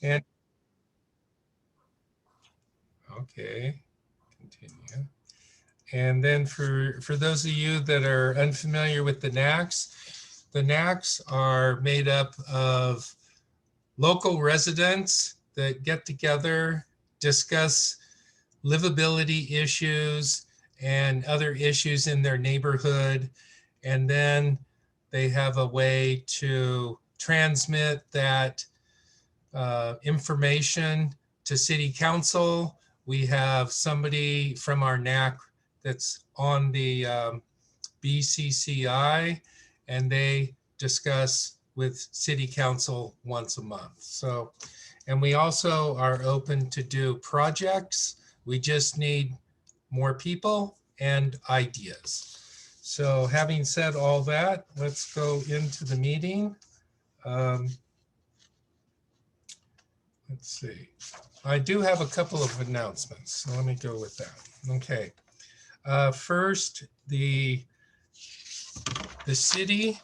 And okay, continue. And then for those of you that are unfamiliar with the NACs are made up of local residents that get together, discuss livability issues and other issues in their neighborhood. And then they have a way to transmit that information to city council. We have somebody from our NAC that's on the BCCI, and they discuss with city council once a month. So, and we also are open to do projects. We just need more people and ideas. So having said all that, let's go into the meeting. Let's see. I do have a couple of announcements, so let me go with that. Okay. First, the city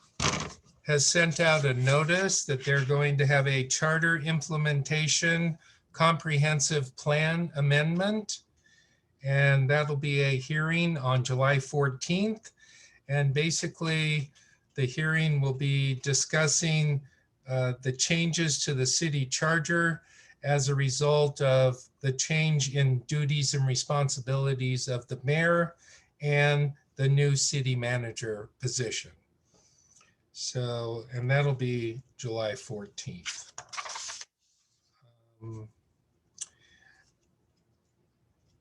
has sent out a notice that they're going to have a charter implementation comprehensive plan amendment. And that'll be a hearing on July 14th. And basically, the hearing will be discussing the changes to the city charter as a result of the change in duties and responsibilities of the mayor and the new city manager position. So, and that'll be July 14th.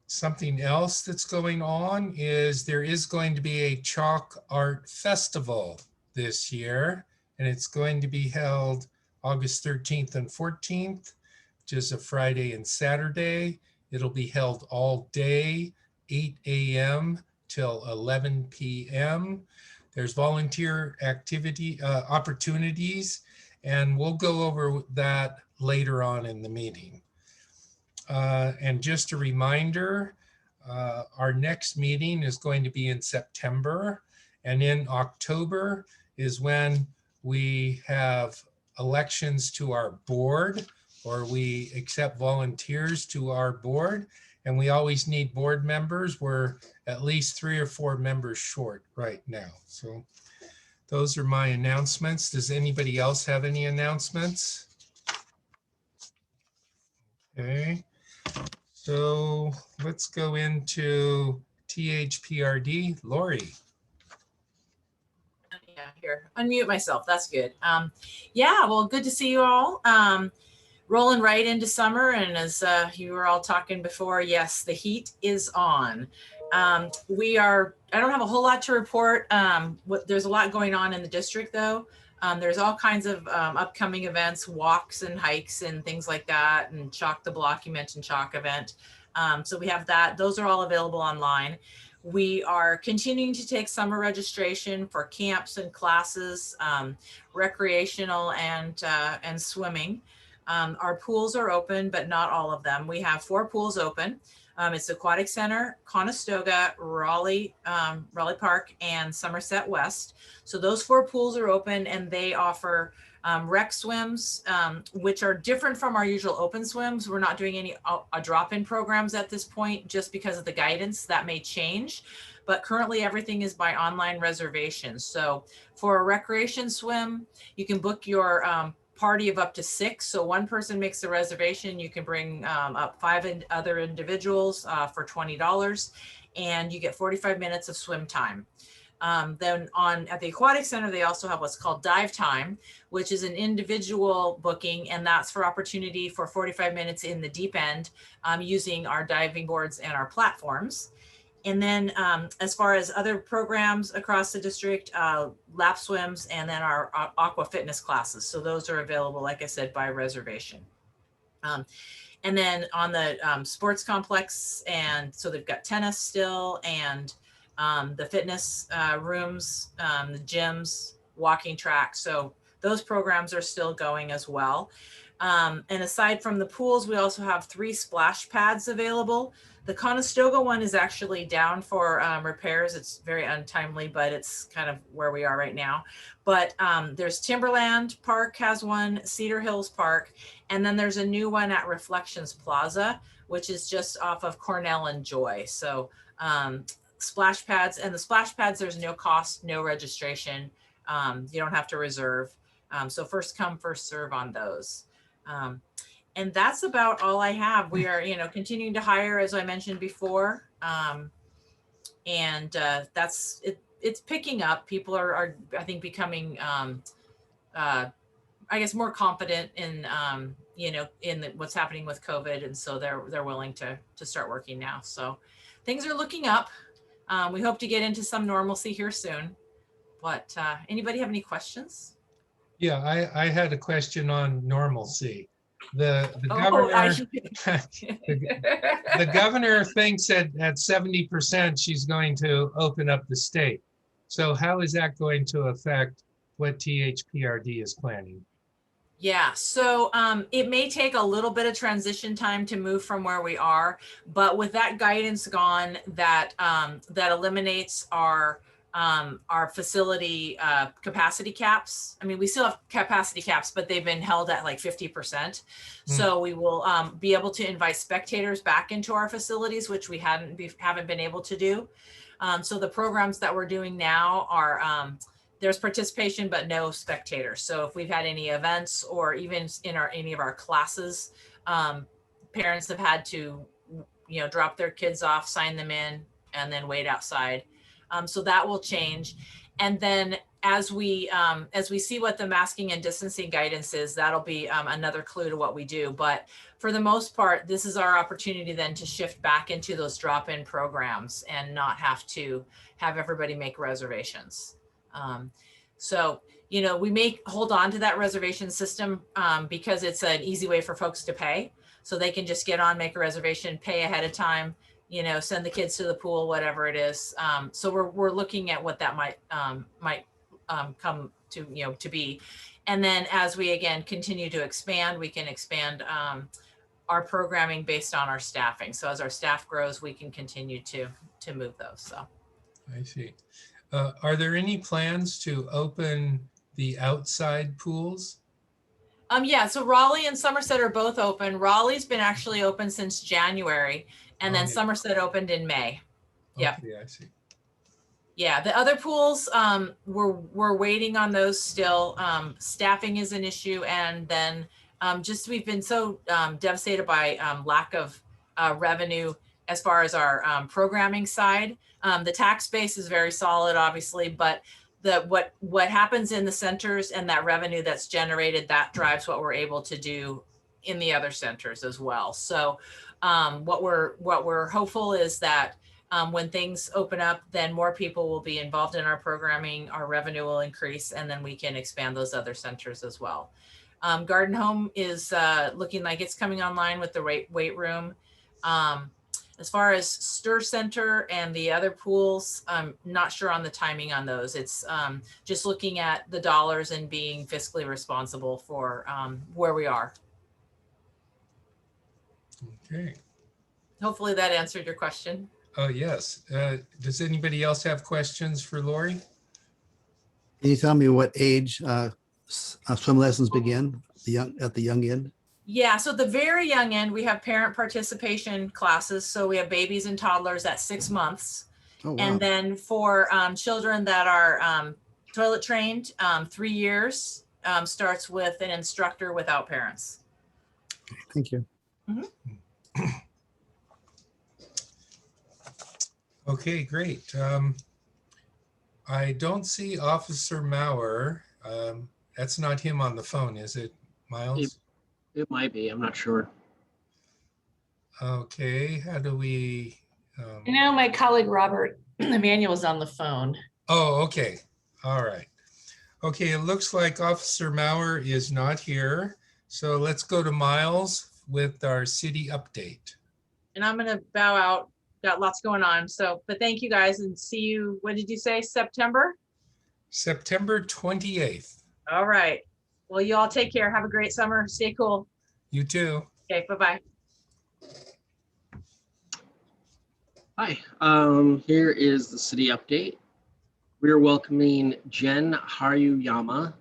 Something else that's going on is there is going to be a chalk art festival this year, and it's going to be held August 13th and 14th, which is a Friday and Saturday. It'll be held all day, 8 a.m. till 11 p.m. There's volunteer activity opportunities, and we'll go over that later on in the meeting. And just a reminder, our next meeting is going to be in September, and in October is when we have elections to our board, or we accept volunteers to our board, and we always need board members. We're at least 3 or 4 members short right now. So those are my announcements. Does anybody else have any announcements? Okay. So let's go into THPRD. Lori. Yeah, here, unmute myself. That's good. Yeah, well, good to see you all. Rolling right into summer, and as you were all talking before, yes, the heat is on. I don't have a whole lot to report. There's a lot going on in the district though. There's all kinds of upcoming events, walks and hikes and things like that, and Chalk the Block, you mentioned Chalk event. So we have that. Those are all available online. We are continuing to take summer registration for camps and classes, recreational and swimming. Our pools are open, but not all of them. We have 4 pools open. It's Aquatic Center, Conestoga, Raleigh Park, and Somerset West. So those 4 pools are open, and they offer rec swims, which are different from our usual open swims. We're not doing any drop-in programs at this point, just because of the guidance. That may change, but currently everything is by online reservation. So for a recreation swim, you can book your party of up to 6. So one person makes the reservation. You can bring up 5 other individuals for $20, and you get 45 minutes of swim time. Then at the Aquatic Center, they also have what's called dive time, which is an individual booking, and that's for opportunity for 45 minutes in the deep end using our diving boards and our platforms. And then as far as other programs across the district, lap swims, and then our aqua fitness classes. So those are available, like I said, by reservation. And then on the sports complex, and so they've got tennis still, and the fitness rooms, the gyms, walking tracks. So those programs are still going as well. And aside from the pools, we also have 3 splash pads available. The Conestoga one is actually down for repairs. It's very untimely, but it's kind of where we are right now. But there's Timberland Park has one, Cedar Hills Park, and then there's a new one at Reflections Plaza, which is just off of Cornell and Joy. So splash pads, and the splash pads, there's no cost, no registration. You don't have to reserve. So first come, first serve on those. And that's about all I have. We are, continuing to hire, as I mentioned before. And that's it. It's picking up. People are I think, becoming, I guess, more confident in, what's happening with COVID. And so they're willing to start working now. So things are looking up. We hope to get into some normalcy here soon. But anybody have any questions? Yeah, I had a question on normalcy. The governor thinks that at 70% she's going to open up the state. So how is that going to affect what THPRD is planning? Yeah, so it may take a little bit of transition time to move from where we are, but with that guidance gone, that that eliminates our facility capacity caps. I mean, we still have capacity caps, but they've been held at like 50%. So we will be able to invite spectators back into our facilities, which we haven't been able to do. So the programs that we're doing now are there's participation, but no spectators. So if we've had any events, or even in any of our classes, parents have had to, drop their kids off, sign them in, and then wait outside. So that will change. And then as we see what the masking and distancing guidance is, that'll be another clue to what we do. But for the most part, this is our opportunity then to shift back into those drop-in programs and not have to have everybody make reservations. So, we may hold on to that reservation system because it's an easy way for folks to pay. So they can just get on, make a reservation, pay ahead of time, send the kids to the pool, whatever it is. So we're looking at what that might come to, to be. And then as we, again, continue to expand, we can expand our programming based on our staffing. So as our staff grows, we can continue to move those. So I see. Are there any plans to open the outside pools? Yeah, so Raleigh and Somerset are both open. Raleigh's been actually open since January, and then Somerset opened in May. Yeah. Okay, I see. Yeah, the other pools, we're waiting on those still. Staffing is an issue, and then we've been so devastated by lack of revenue as far as our programming side. The tax base is very solid, obviously, but what happens in the centers and that revenue that's generated, that drives what we're able to do in the other centers as well. So what we're hopeful is that when things open up, then more people will be involved in our programming, our revenue will increase, and then we can expand those other centers as well. Garden Home is looking like it's coming online with the weight room. As far as Stir Center and the other pools, I'm not sure on the timing on those. It's just looking at the dollars and being fiscally responsible for where we are. Okay. Hopefully that answered your question. Oh, yes. Does anybody else have questions for Lori? Can you tell me what age swim lessons begin at the young end? Yeah, so the very young end, we have parent participation classes. So we have babies and toddlers at 6 months. Oh, wow. And then for children that are toilet trained, 3 years, starts with an instructor without parents. Thank you. Mm-hmm. Okay, great. I don't see Officer Maurer. That's not him on the phone, is it, Miles? It might be. I'm not sure. Okay, how do we? My colleague Robert Emanuel is on the phone. Oh, okay. All right. Okay, it looks like Officer Maurer is not here. So let's go to Miles with our city update. And I'm going to bow out. Got lots going on. So, but thank you guys, and see you. What did you say? September 28th. All right. Well, you all take care. Have a great summer. Stay cool. You too. Okay. Bye-bye. Hi, here is the city update. We are welcoming Jen Haruyama.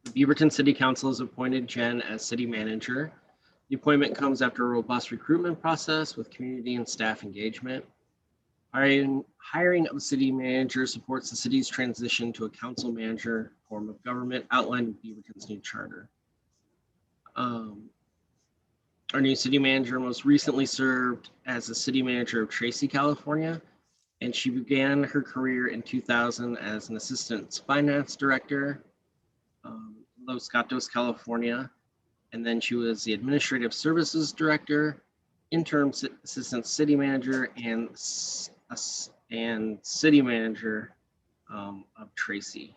The Beaverton City Council has appointed Jen as city manager. The appointment comes after a robust recruitment process with community and staff engagement. Hiring of a city manager supports the city's transition to a council manager form of government outlined in Beaverton's new charter. Our new city manager most recently served as the city manager of Tracy, California, and she began her career in 2000 as an assistant finance director in Los Gatos, California. And then she was the administrative services director, interim assistant city manager, and city manager of Tracy.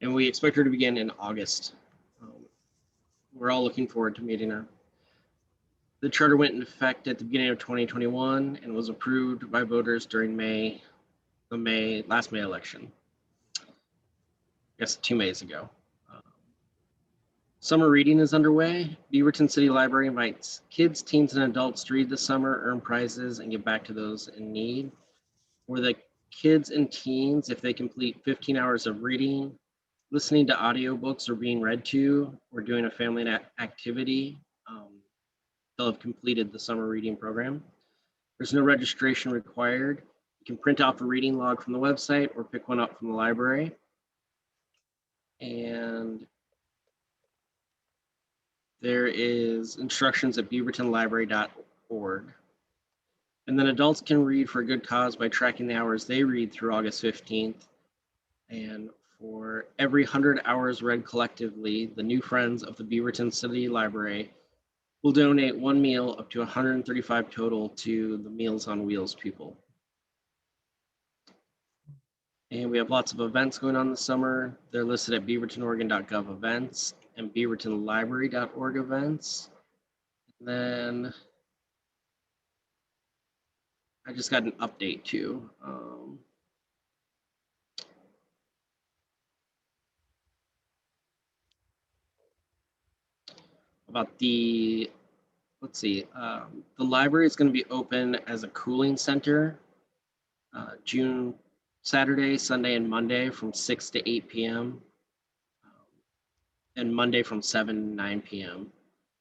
And we expect her to begin in August. We're all looking forward to meeting her. The charter went into effect at the beginning of 2021 and was approved by voters during the last May election. I guess 2 Mays ago. Summer reading is underway. Beaverton City Library invites kids, teens, and adults to read this summer, earn prizes, and give back to those in need. For the kids and teens, if they complete 15 hours of reading, listening to audiobooks or being read to, or doing a family activity, they'll have completed the summer reading program. There's no registration required. You can print off a reading log from the website or pick one up from the library. And there is instructions at beavertonlibrary.org. And then adults can read for a good cause by tracking the hours they read through August 15th. And for every 100 hours read collectively, the new friends of the Beaverton City Library will donate one meal up to 135 total to the Meals on Wheels people. And we have lots of events going on this summer. They're listed at beavertonoregon.gov events and beavertonlibrary.org events. And then I just got an update too. About the, let's see, the library is going to be open as a cooling center June, Saturday, Sunday, and Monday from 6 to 8 p.m. And Monday from 7 to 9 p.m.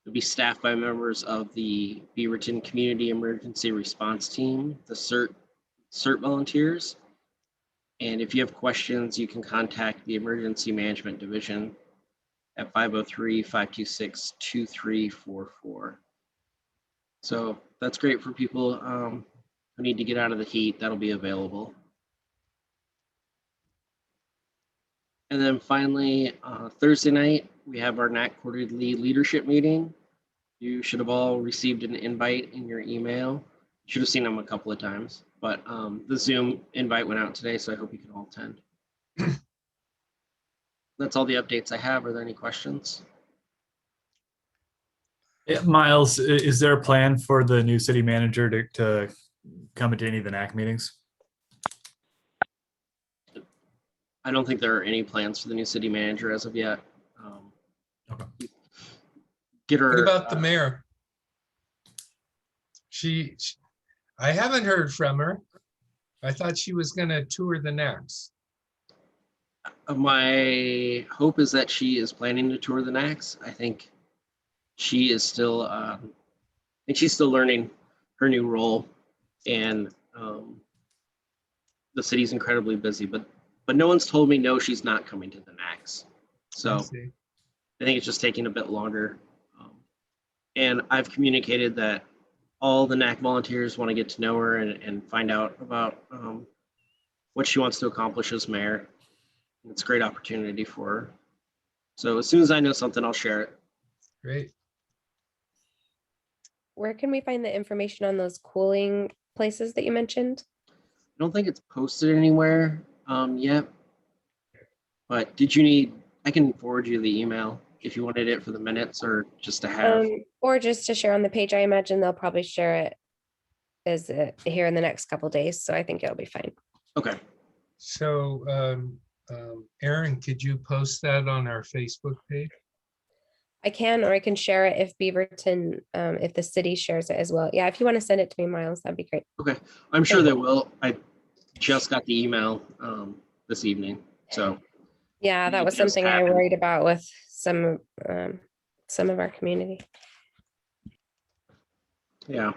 It'll be staffed by members of the Beaverton Community Emergency Response Team, the CERT volunteers. And if you have questions, you can contact the Emergency Management Division at 503-526-2344. So that's great for people who need to get out of the heat. That'll be available. And then finally, Thursday night, we have our NAC quarterly leadership meeting. You should have all received an invite in your email. You should have seen them a couple of times, but the Zoom invite went out today, so I hope you can all attend. That's all the updates I have. Are there any questions? Yeah, Miles, is there a plan for the new city manager to come into any of the NAC meetings? I don't think there are any plans for the new city manager as of yet. Okay. Get her. What about the mayor? I haven't heard from her. I thought she was going to tour the NACs. My hope is that she is planning to tour the NACs. I think she is still, she's still learning her new role, and the city's incredibly busy. But no one's told me no, she's not coming to the NACs. So I think it's just taking a bit longer. And I've communicated that all the NAC volunteers want to get to know her and find out about what she wants to accomplish as mayor. It's a great opportunity for her. So as soon as I know something, I'll share it. Great. Where can we find the information on those cooling places that you mentioned? I don't think it's posted anywhere yet. But did you need, I can forward you the email if you wanted it for the minutes or just to have. Or just to share on the page. I imagine they'll probably share it as here in the next couple of days. So I think it'll be fine. Okay. So Aaron, could you post that on our Facebook page? I can, or I can share it if Beaverton, if the city shares it as well. Yeah, if you want to send it to me, Miles, that'd be great. Okay, I'm sure they will. I just got the email this evening, so Yeah, that It was just something I happened. worried about with some of our community. yeah.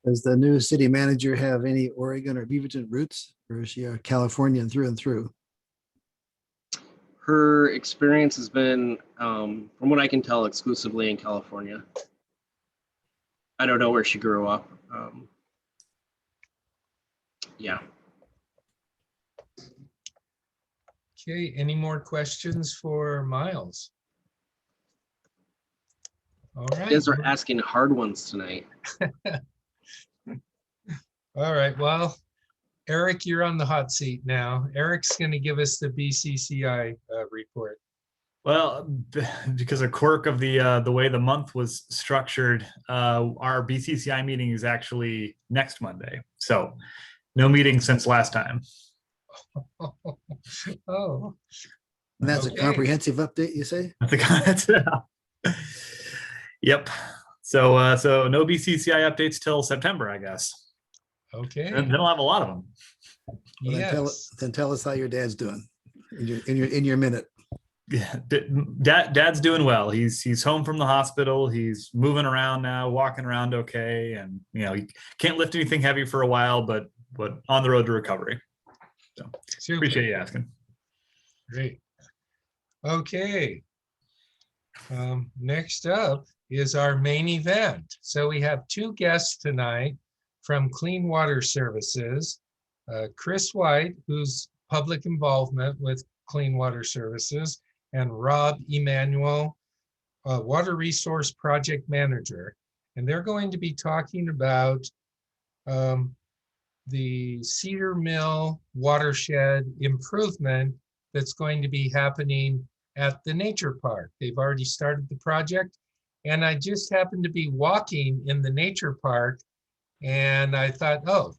Does the new city manager have any Oregon or Beaverton roots, or is she a Californian through and through? Her experience has been, from what I can tell, exclusively in California. I don't know where she grew up. Yeah. Okay, any more questions for Miles? All You right. guys are asking hard ones tonight. All right, well, Erik, you're on the hot seat now. Erik's going to give us the BCCI report. Well, because a quirk of the way the month was structured, our BCCI meeting is actually next Monday. So no meeting since last time. Oh, And that's a Okay. comprehensive update, you say? I think that's Yep. So so no BCCI updates till September, I guess. okay. And then I'll have a lot of them. Well, Yes. then tell us how your dad's doing in your minute. Yeah, Dad's doing well. He's home from the hospital. He's moving around now, walking around okay, and you know he can't lift anything heavy for a while, but on the road to recovery. So Super. appreciate you asking. Great. Okay. Next up is our main event. So we have two guests tonight from Clean Water Services. Chris White, who's public involvement with Clean Water Services, and Rob Emanuel, Water Resource Project Manager. And they're going to be talking about the Cedar Mill Watershed improvement that's going to be happening at the nature park. They've already started the project, and I just happened to be walking in the nature park, and I thought, oh,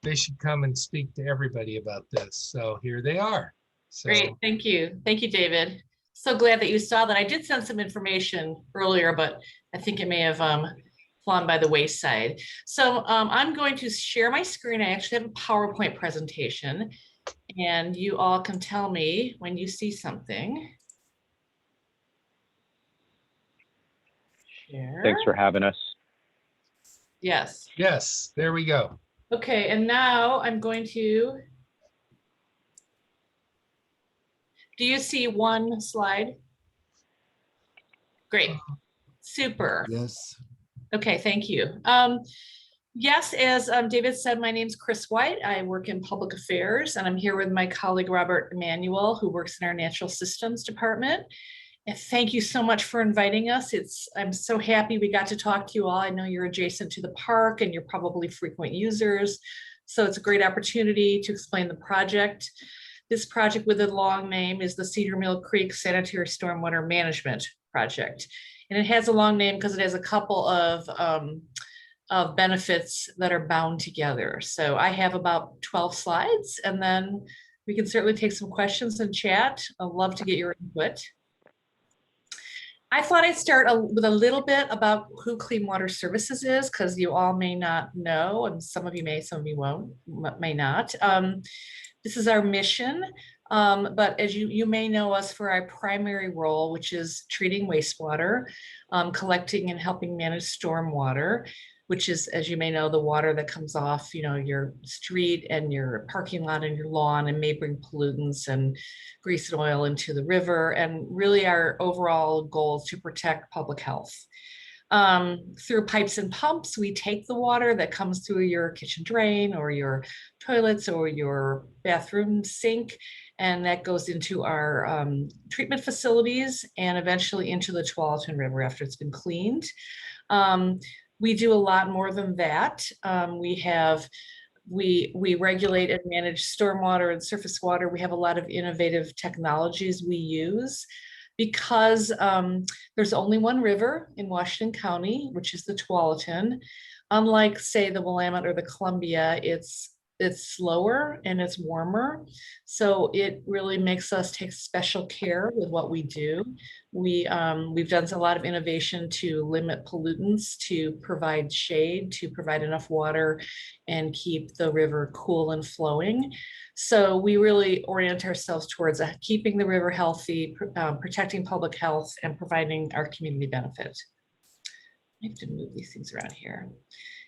they should come and speak to everybody about this. So here they are. So, Great, thank you. Thank you, David. So glad that you saw that. I did send some information earlier, but I think it may have flown by the wayside. So I'm going to share my screen. I actually have a PowerPoint presentation, and you all can tell me when you see something. Share. Thanks for having us. Yes. yes, there we go. Okay, and now I'm going to. Do you see one slide? Great, super. Yes. Okay, thank you. Yes, as David said, my name's Chris White. I work in public affairs, and I'm here with my colleague, Robert Emanuel, who works in our natural systems department. And thank you so much for inviting us. I'm so happy we got to talk to you all. I know you're adjacent to the park and you're probably frequent users. So it's a great opportunity to explain the project. This project with a long name is the Cedar Mill Creek Sanitary Stormwater Management Project. And it has a long name because it has a couple of benefits that are bound together. So I have about 12 slides, and then we can certainly take some questions and chat. I'd love to get your input. I thought I'd start with a little bit about who Clean Water Services is, because you all may not know, and some of you may, some of you won't, may not. This is our mission, but as you may know us for our primary role, which is treating wastewater, collecting and helping manage stormwater, which is, as you may know, the water that comes off, your street and your parking lot and your lawn, and may bring pollutants and grease and oil into the river. And really our overall goal is to protect public health. Through pipes and pumps, we take the water that comes through your kitchen drain or your toilets or your bathroom sink, and that goes into our treatment facilities and eventually into the Tualatin River after it's been cleaned. We do a lot more than that. We regulate and manage stormwater and surface water. We have a lot of innovative technologies we use because there's only one river in Washington County, which is the Tualatin. Unlike, say, the Willamette or the Columbia, it's it's slower and it's warmer. So it really makes us take special care with what we do. We've done a lot of innovation to limit pollutants, to provide shade, to provide enough water and keep the river cool and flowing. So we really orient ourselves towards keeping the river healthy, protecting public health, and providing our community benefit. I have to move these things around here.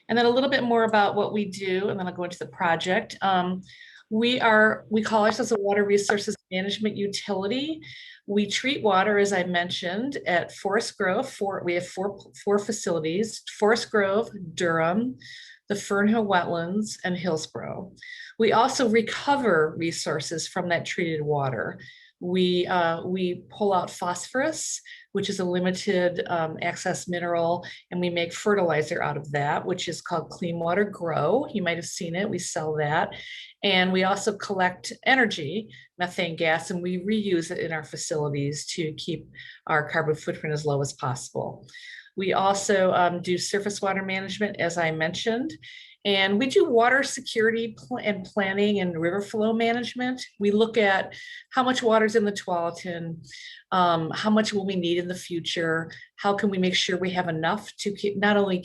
And then a little bit more about what we do, and then I'll go into the project. We call ourselves a water resources management utility. We treat water, as I mentioned, at Forest Grove. We have four facilities: Forest Grove, Durham, the Fernhill Wetlands, and Hillsborough. We also recover resources from that treated water. We pull out phosphorus, which is a limited access mineral, and we make fertilizer out of that, which is called Clean Water Grow. You might have seen it, we sell that. And we also collect energy, methane gas, and we reuse it in our facilities to keep our carbon footprint as low as possible. We also do surface water management, as I mentioned. And we do water security and planning and river flow management. We look at how much water is in the Tualatin, how much will we need in the future, how can we make sure we have enough to not only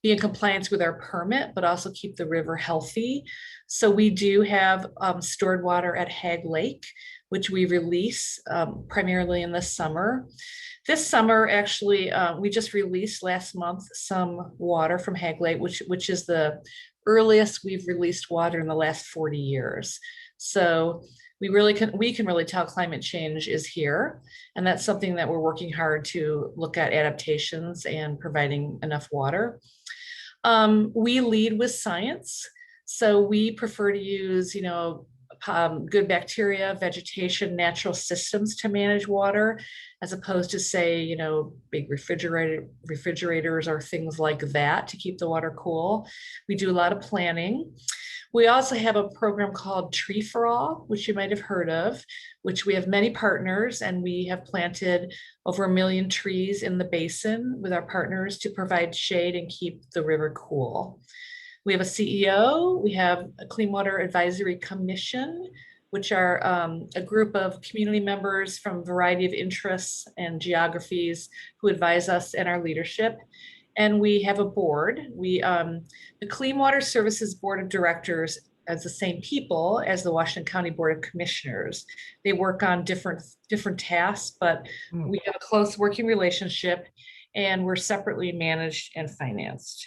be in compliance with our permit, but also keep the river healthy. So we do have stored water at Hag Lake, which we release primarily in the summer. This summer, actually, we just released last month some water from Hag Lake, which is the earliest we've released water in the last 40 years. So we can really tell climate change is here. And that's something that we're working hard to look at adaptations and providing enough water. We lead with science. So we prefer to use, good bacteria, vegetation, natural systems to manage water, as opposed to say, big refrigerators or things like that to keep the water cool. We do a lot of planning. We also have a program called Tree for All, which you might have heard of, which we have many partners, and we have planted over 1 million trees in the basin with our partners to provide shade and keep the river cool. We have a CEO, we have a Clean Water Advisory Commission, which are a group of community members from a variety of interests and geographies who advise us and our leadership. And we have a board. The Clean Water Services Board of Directors as the same people as the Washington County Board of Commissioners. They work on different tasks, but we have a close working relationship, and we're separately managed and financed.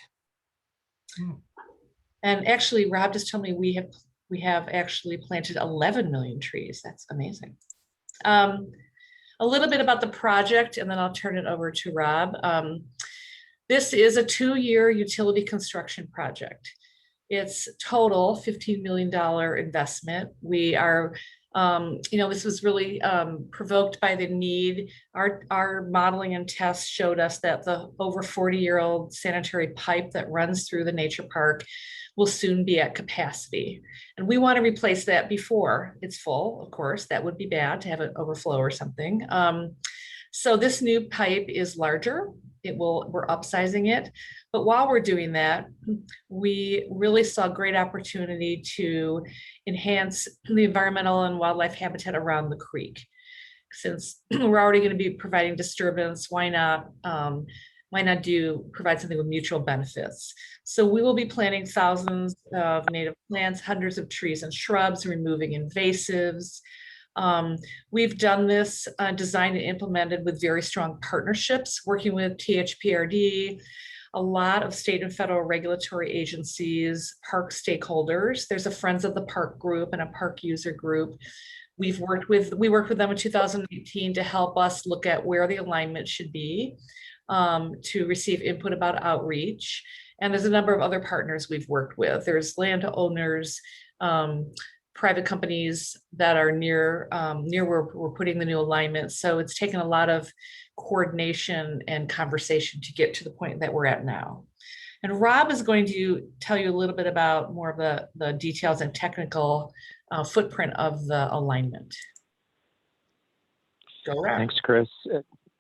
And actually, Rob just told me we have actually planted 11 million trees. That's amazing. A little bit about the project, and then I'll turn it over to Rob. This is a 2-year utility construction project. It's total $15 million investment. We are, this was really provoked by the need. Our modeling and tests showed us that the over 40-year-old sanitary pipe that runs through the nature park will soon be at capacity. And we want to replace that before it's full, of course. That would be bad to have an overflow or something. So this new pipe is larger. We're upsizing it. But while we're doing that, we really saw great opportunity to enhance the environmental and wildlife habitat around the creek. Since we're already going to be providing disturbance, why not provide something with mutual benefits? So we will be planting thousands of native plants, hundreds of trees and shrubs, removing invasives. We've done this designed and implemented with very strong partnerships, working with THPRD, a lot of state and federal regulatory agencies, park stakeholders. There's a Friends of the Park group and a park user group. We worked with them in 2018 to help us look at where the alignment should be, to receive input about outreach. And there's a number of other partners we've worked with. There's landowners, private companies that are near where we're putting the new alignment. So it's taken a lot of coordination and conversation to get to the point that we're at now. And Rob is going to tell you a little bit about more of the details and technical footprint of the alignment. Go Rob. Thanks, Chris.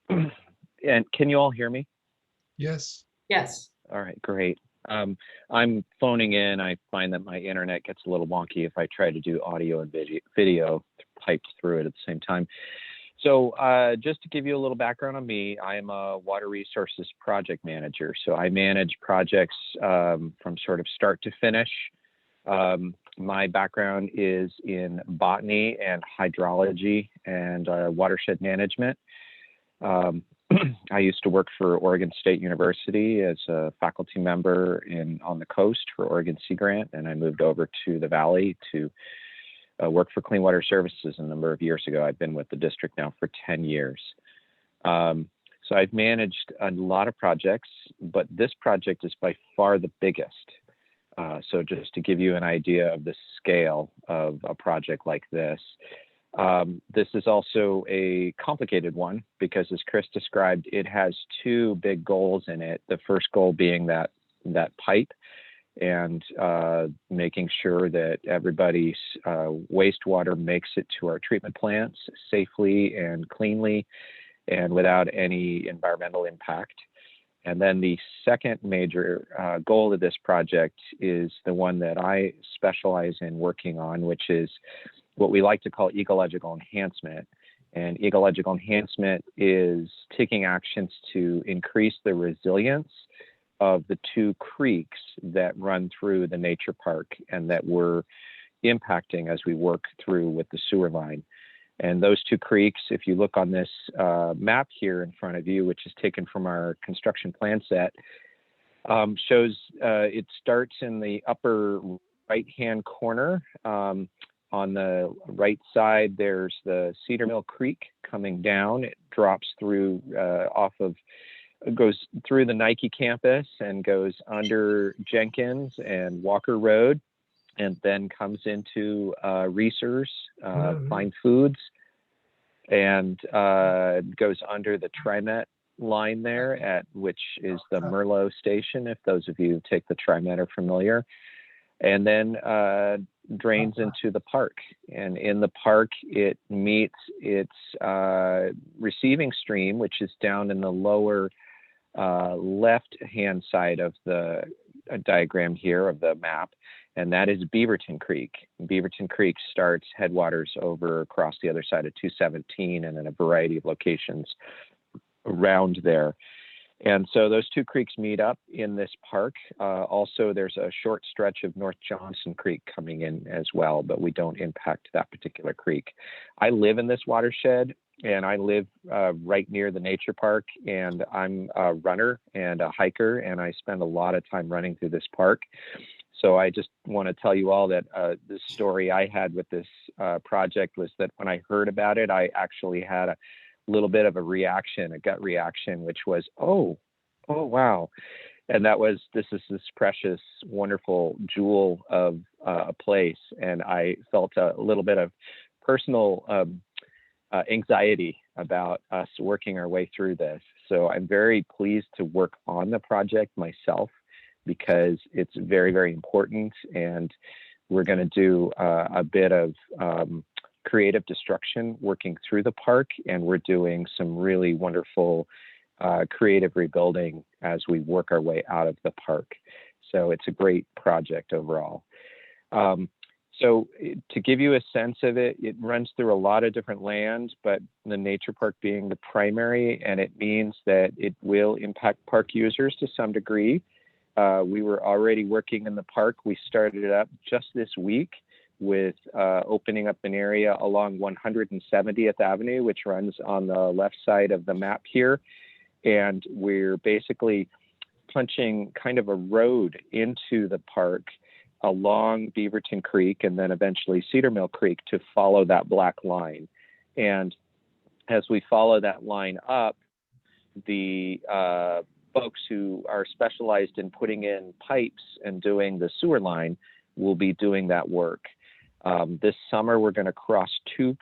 And can you all hear me? Yes. Yes. All right, great. I'm phoning in. I find that my internet gets a little wonky if I try to do audio and video piped through it at the same time. So just to give you a little background on me, I am a water resources project manager. So I manage projects from sort of start to finish. My background is in botany and hydrology and watershed management. I used to work for Oregon State University as a faculty member on the coast for Oregon Sea Grant, and I moved over to the Valley to work for Clean Water Services a number of years ago. I've been with the district now for 10 years. So I've managed a lot of projects, but this project is by far the biggest. So just to give you an idea of the scale of a project like this, this is also a complicated one because, as Chris described, it has two big goals in it. The first goal being that pipe and making sure that everybody's wastewater makes it to our treatment plants safely and cleanly and without any environmental impact. And then the second major goal of this project is the one that I specialize in working on, which is what we like to call ecological enhancement. And ecological enhancement is taking actions to increase the resilience of the two creeks that run through the nature park and that we're impacting as we work through with the sewer line. And those two creeks, if you look on this map here in front of you, which is taken from our construction plan set, shows it starts in the upper right-hand corner. On the right side, there's the Cedar Mill Creek coming down. It drops through goes through the Nike campus and goes under Jenkins and Walker Road, and then comes into Reese's, Fine Foods, and goes under the TriMet line there, which is the Merlot station, if those of you who take the TriMet are familiar, and then drains into the park. And in the park, it meets its receiving stream, which is down in the lower left-hand side of the diagram here of the map, and that is Beaverton Creek. Beaverton Creek starts headwaters over across the other side of 217 and in a variety of locations around there. And so those two creeks meet up in this park. Also, there's a short stretch of North Johnson Creek coming in as well, but we don't impact that particular creek. I live in this watershed, and I live right near the nature park, and I'm a runner and a hiker, and I spend a lot of time running through this park. So I just want to tell you all that the story I had with this project was that when I heard about it, I actually had a little bit of a reaction, a gut reaction, which was, oh, wow. And that was, this is this precious, wonderful jewel of a place. And I felt a little bit of personal anxiety about us working our way through this. So I'm very pleased to work on the project myself because it's very, very important. And we're going to do a bit of creative destruction working through the park, and we're doing some really wonderful creative rebuilding as we work our way out of the park. So it's a great project overall. So to give you a sense of it, it runs through a lot of different lands, but the nature park being the primary, and it means that it will impact park users to some degree. We were already working in the park. We started it up just this week with opening up an area along 170th Avenue, which runs on the left side of the map here. And we're basically punching kind of a road into the park along Beaverton Creek and then eventually Cedar Mill Creek to follow that black line. And as we follow that line up, the folks who are specialized in putting in pipes and doing the sewer line will be doing that work. This summer, we're going to cross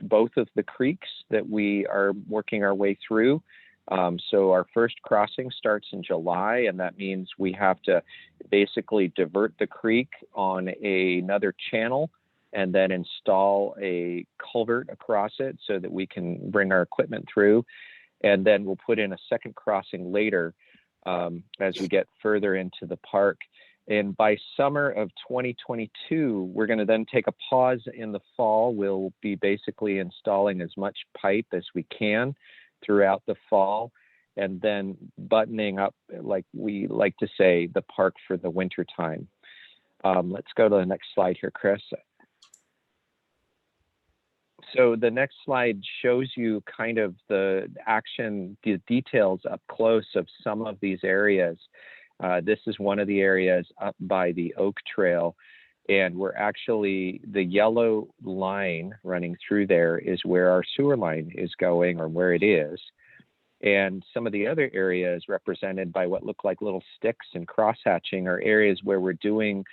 both of the creeks that we are working our way through. So our first crossing starts in July, and that means we have to basically divert the creek on another channel and then install a culvert across it so that we can bring our equipment through. And then we'll put in a second crossing later as we get further into the park. And by summer of 2022, we're going to then take a pause in the fall. We'll be basically installing as much pipe as we can throughout the fall, and then buttoning up, like we like to say, the park for the winter time. Let's go to the next slide here, Chris. So the next slide shows you kind of the action, the details up close of some of these areas. This is one of the areas up by the Oak Trail, and we're actually, the yellow line running through there is where our sewer line is going, or where it is. And some of the other areas represented by what look like little sticks and crosshatching are areas where we're doing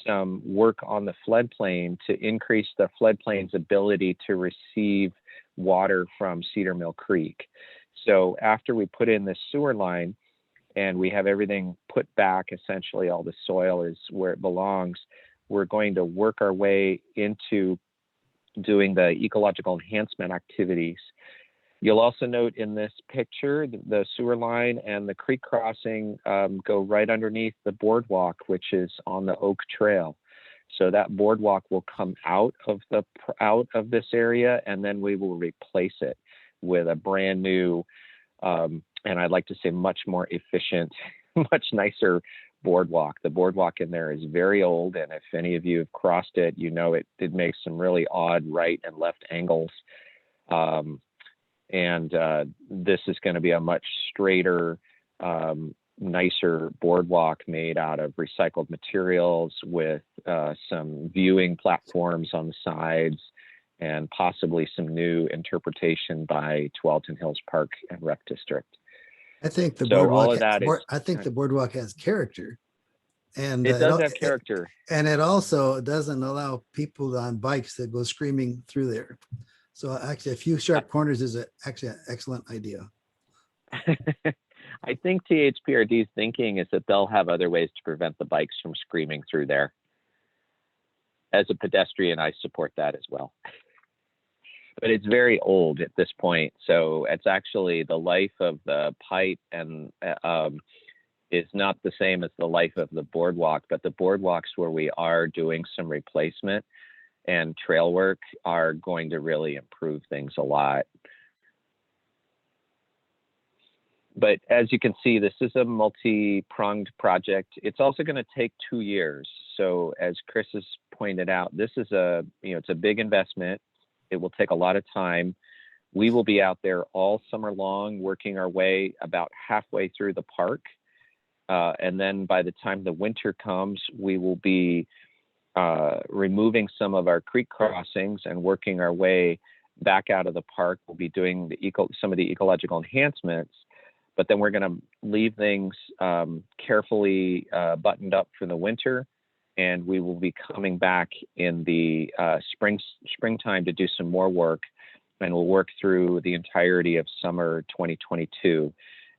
some work on the floodplain to increase the floodplain's ability to receive water from Cedar Mill Creek. So after we put in the sewer line and we have everything put back, essentially all the soil is where it belongs, we're going to work our way into doing the ecological enhancement activities. You'll also note in this picture, the sewer line and the creek crossing go right underneath the boardwalk, which is on the Oak Trail. So that boardwalk will come out of this area, and then we will replace it with a brand new, and I'd like to say much more efficient, much nicer boardwalk. The boardwalk in there is very old, and if any of you have crossed it, you know it makes some really odd right and left angles. This is going to be a much straighter, nicer boardwalk made out of recycled materials with some viewing platforms on the sides and possibly some new interpretation by Tualatin Hills Park and Rec District. I think the So all boardwalk, of that is, I think the boardwalk has character. And it does have character. And it also doesn't allow people on bikes to go screaming through there. So actually a few sharp corners is actually an excellent idea. I think THPRD's thinking is that they'll have other ways to prevent the bikes from screaming through there. As a pedestrian, I support that as well. But it's very old at this point. So it's actually the life of the pipe and is not the same as the life of the boardwalk, but the boardwalks where we are doing some replacement and trail work are going to really improve things a lot. But as you can see, this is a multi-pronged project. It's also going to take 2 years. So as Chris has pointed out, this is it's a big investment. It will take a lot of time. We will be out there all summer long, working our way about halfway through the park. And then by the time the winter comes, we will be removing some of our creek crossings and working our way back out of the park. We'll be doing some of the ecological enhancements, but then we're going to leave things carefully buttoned up for the winter, and we will be coming back in the springtime to do some more work, and we'll work through the entirety of summer 2022.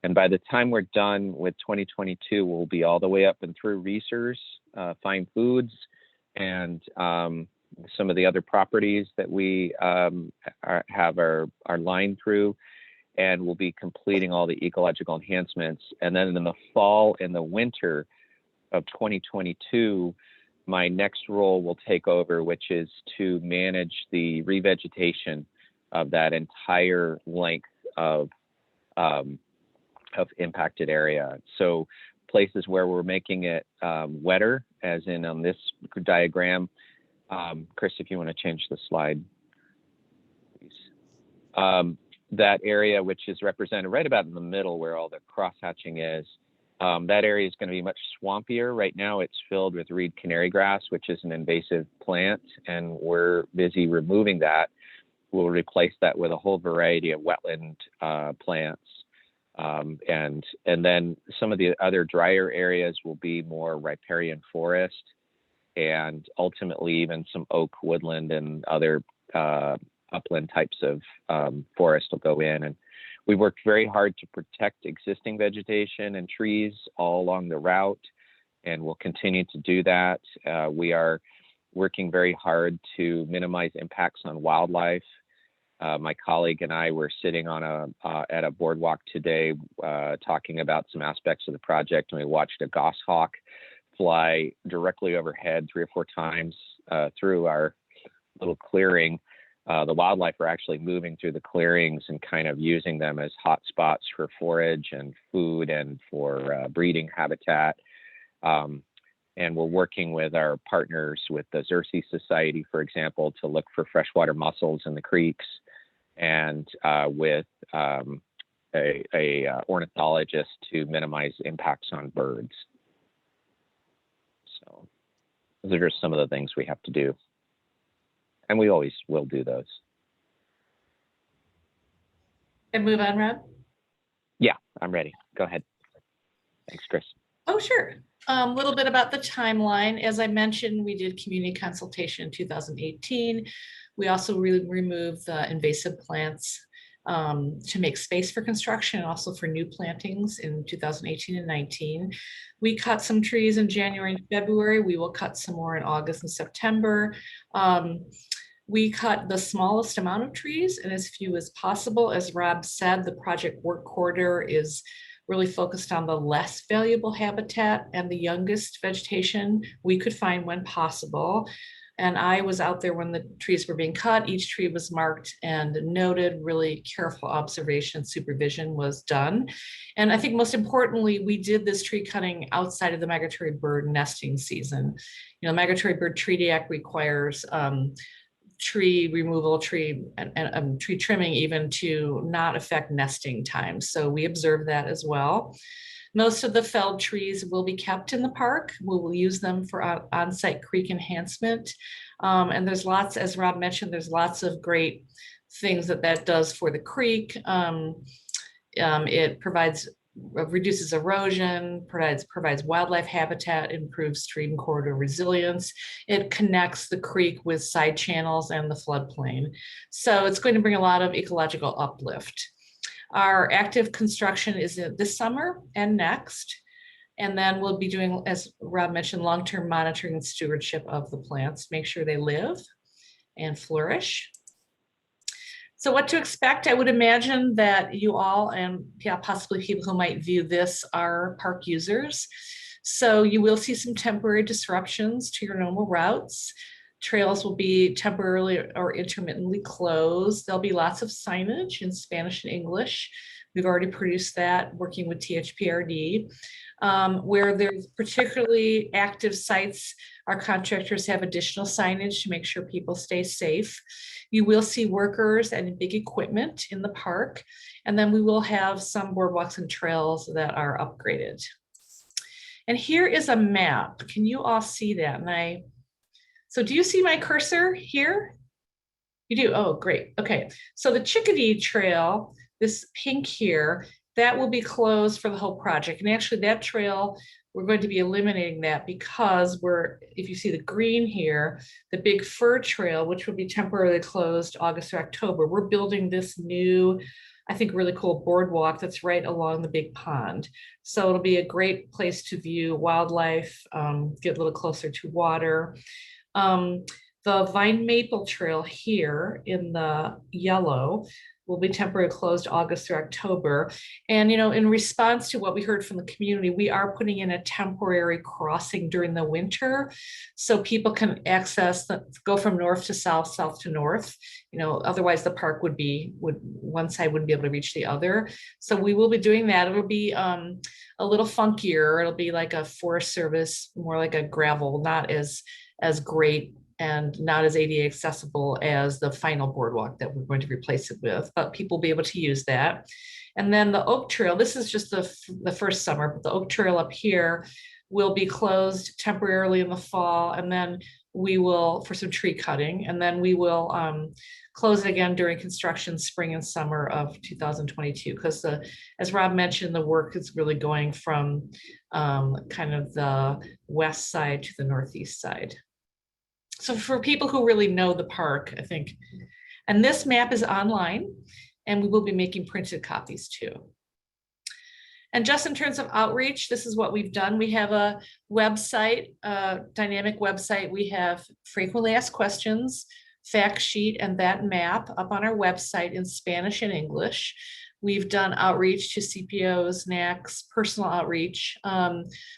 And by the time we're done with 2022, we'll be all the way up and through Reesers, Fine Foods, and some of the other properties that we have our line through, and we'll be completing all the ecological enhancements. And then in the fall and the winter of 2022, my next role will take over, which is to manage the revegetation of that entire length of impacted area. So places where we're making it wetter, as in on this diagram. Chris, if you want to change the slide, please. That area, which is represented right about in the middle where all the crosshatching is, that area is going to be much swampier. Right now it's filled with reed canary grass, which is an invasive plant, and we're busy removing that. We'll replace that with a whole variety of wetland plants. And then some of the other drier areas will be more riparian forest, and ultimately even some oak woodland and other upland types of forest will go in. And we worked very hard to protect existing vegetation and trees all along the route, and we'll continue to do that. We are working very hard to minimize impacts on wildlife. My colleague and I were sitting on at a boardwalk today talking about some aspects of the project, and we watched a goshawk fly directly overhead 3 or 4 times through our little clearing. The wildlife are actually moving through the clearings and kind of using them as hot spots for forage and food and for breeding habitat. And we're working with our partners with the Xerces Society, for example, to look for freshwater mussels in the creeks, and with a ornithologist to minimize impacts on birds. So those are just some of the things we have to do. And we always will do those. And move on, Rob? Yeah, I'm ready. Go ahead. Thanks, Chris. Oh, sure. A little bit about the timeline. As I mentioned, we did community consultation in 2018. We also removed the invasive plants to make space for construction and also for new plantings in 2018 and 19. We cut some trees in January and February. We will cut some more in August and September. We cut the smallest amount of trees and as few as possible. As Rob said, the project work corridor is really focused on the less valuable habitat and the youngest vegetation we could find when possible. And I was out there when the trees were being cut. Each tree was marked and noted. Really careful observation, supervision was done. And I think most importantly, we did this tree cutting outside of the migratory bird nesting season. You know, Migratory Bird Treaty Act requires tree removal, tree trimming even to not affect nesting time. So we observe that as well. Most of the felled trees will be kept in the park. We will use them for on-site creek enhancement. And there's lots, as Rob mentioned, there's lots of great things that does for the creek. It reduces erosion, provides wildlife habitat, improves stream corridor resilience. It connects the creek with side channels and the floodplain. So it's going to bring a lot of ecological uplift. Our active construction is this summer and next. And then we'll be doing, as Rob mentioned, long-term monitoring and stewardship of the plants, make sure they live and flourish. So what to expect? I would imagine that you all, and possibly people who might view this, are park users. So you will see some temporary disruptions to your normal routes. Trails will be temporarily or intermittently closed. There'll be lots of signage in Spanish and English. We've already produced that working with THPRD. Where there's particularly active sites, our contractors have additional signage to make sure people stay safe. You will see workers and big equipment in the park. And then we will have some boardwalks and trails that are upgraded. And here is a map. Can you all see that? So do you see my cursor here? You do? Oh, great. Okay. So the Chickadee Trail, this pink here, that will be closed for the whole project. And actually that trail, we're going to be eliminating that because if you see the green here, the Big Fir Trail, which will be temporarily closed August or October, we're building this new, I think, really cool boardwalk that's right along the big pond. So it'll be a great place to view wildlife, get a little closer to water. The Vine Maple Trail here in the yellow will be temporarily closed August through October. And, you know, in response to what we heard from the community, we are putting in a temporary crossing during the winter so people can go from north to south, south to north. You know, otherwise the park would one side wouldn't be able to reach the other. So we will be doing that. It will be a little funkier. It'll be like a Forest Service, more like a gravel, not as great and not as ADA accessible as the final boardwalk that we're going to replace it with, but people will be able to use that. And then the Oak Trail, this is just the first summer, but the Oak Trail up here will be closed temporarily in the fall. And then we will, for some tree cutting, and then we will close it again during construction spring and summer of 2022. Because as Rob mentioned, the work is really going from kind of the west side to the northeast side. So for people who really know the park, I think, and this map is online, and we will be making printed copies too. And just in terms of outreach, this is what we've done. We have a website, a dynamic website. We have frequently asked questions, fact sheet, and that map up on our website in Spanish and English. We've done outreach to CPOs, NACs, personal outreach,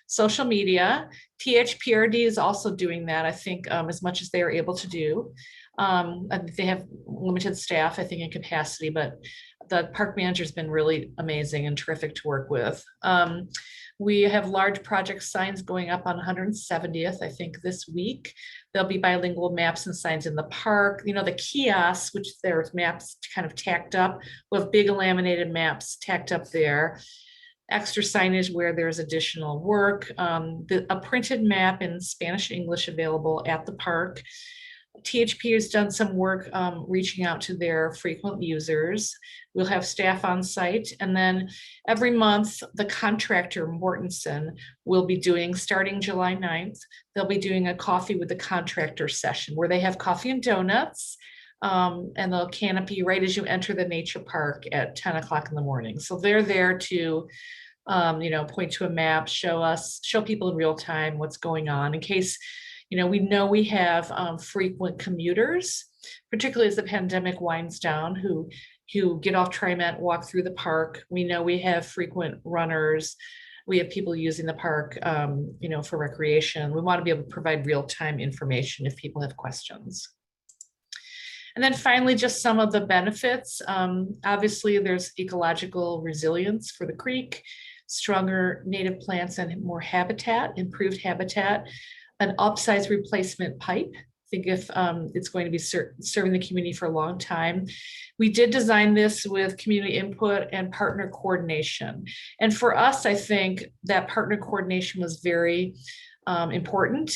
social media. THPRD is also doing that, I think, as much as they are able to do. They have limited staff, I think, in capacity, but the park manager has been really amazing and terrific to work with. We have large project signs going up on 170th, I think, this week. There'll be bilingual maps and signs in the park. You know, the kiosks, which there's maps kind of tacked up. We'll have big laminated maps tacked up there. Extra signage where there's additional work. A printed map in Spanish and English available at the park. THP has done some work reaching out to their frequent users. We'll have staff on site. And then every month, the contractor, Mortensen, will be doing, starting July 9th, they'll be doing a coffee with the contractor session where they have coffee and donuts and they'll canopy right as you enter the nature park at 10 o'clock in the morning. So they're there to point to a map, show people in real time what's going on in case we know we have frequent commuters, particularly as the pandemic winds down, who get off TriMet, walk through the park. We know we have frequent runners. We have people using the park, for recreation. We want to be able to provide real-time information if people have questions. And then finally, just some of the benefits. Obviously, there's ecological resilience for the creek, stronger native plants and more habitat, improved habitat. An upsize replacement pipe. I think if it's going to be serving the community for a long time. We did design this with community input and partner coordination. And for us, I think that partner coordination was very important.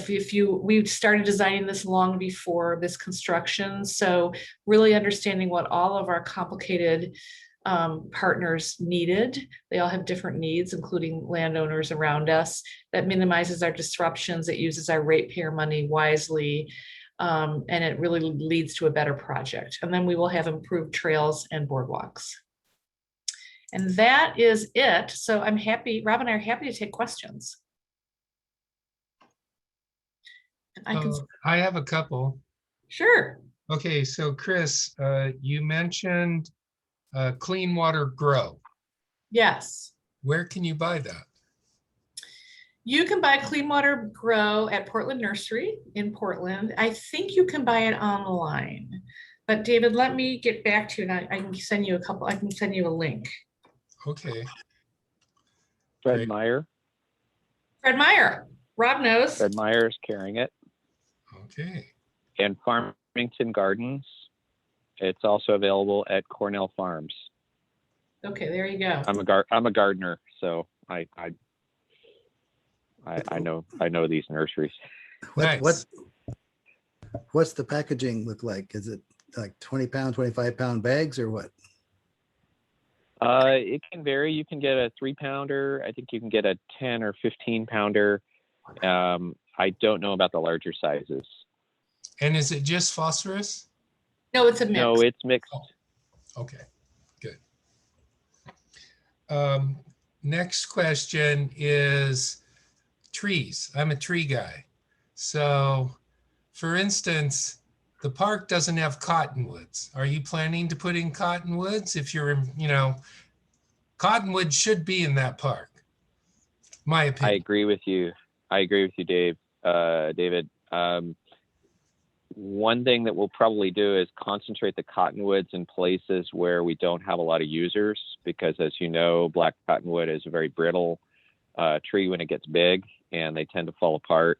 We started designing this long before this construction. So really understanding what all of our complicated partners needed. They all have different needs, including landowners around us. That minimizes our disruptions. It uses our ratepayer money wisely, and it really leads to a better project. And then we will have improved trails and boardwalks. And that is it. So I'm happy, Rob and I are happy to take questions. And I have a couple. Sure. Okay, so Chris, you mentioned Clean Water Grow. Yes. Where can you buy that? You can buy Clean Water Grow at Portland Nursery in Portland. I think you can buy it online. But David, let me get back to you and I can send you I can send you a link. Okay. Fred Great. Meyer. Fred Meyer. Rob knows. Fred Meyer is carrying it. Okay. And Farmington Gardens. It's also available at Cornell Farms. Okay, there you go. I'm a gardener, so I know these nurseries. Nice. What's the packaging look like? Is it like 20-pound, 25-pound bags or what? It can vary. You can get a 3-pounder. I think you can get a 10 or 15-pounder. I don't know about the larger sizes. And is it just phosphorus? No, it's a mix. No, it's mixed. Oh, okay, good. Next question is trees. I'm a tree guy. So for instance, the park doesn't have cottonwoods. Are you planning to put in cottonwoods? If you're, cottonwood should be in that park. My opinion. I agree with you, David. One thing that we'll probably do is concentrate the cottonwoods in places where we don't have a lot of users, because as you know, black cottonwood is a very brittle tree when it gets big, and they tend to fall apart.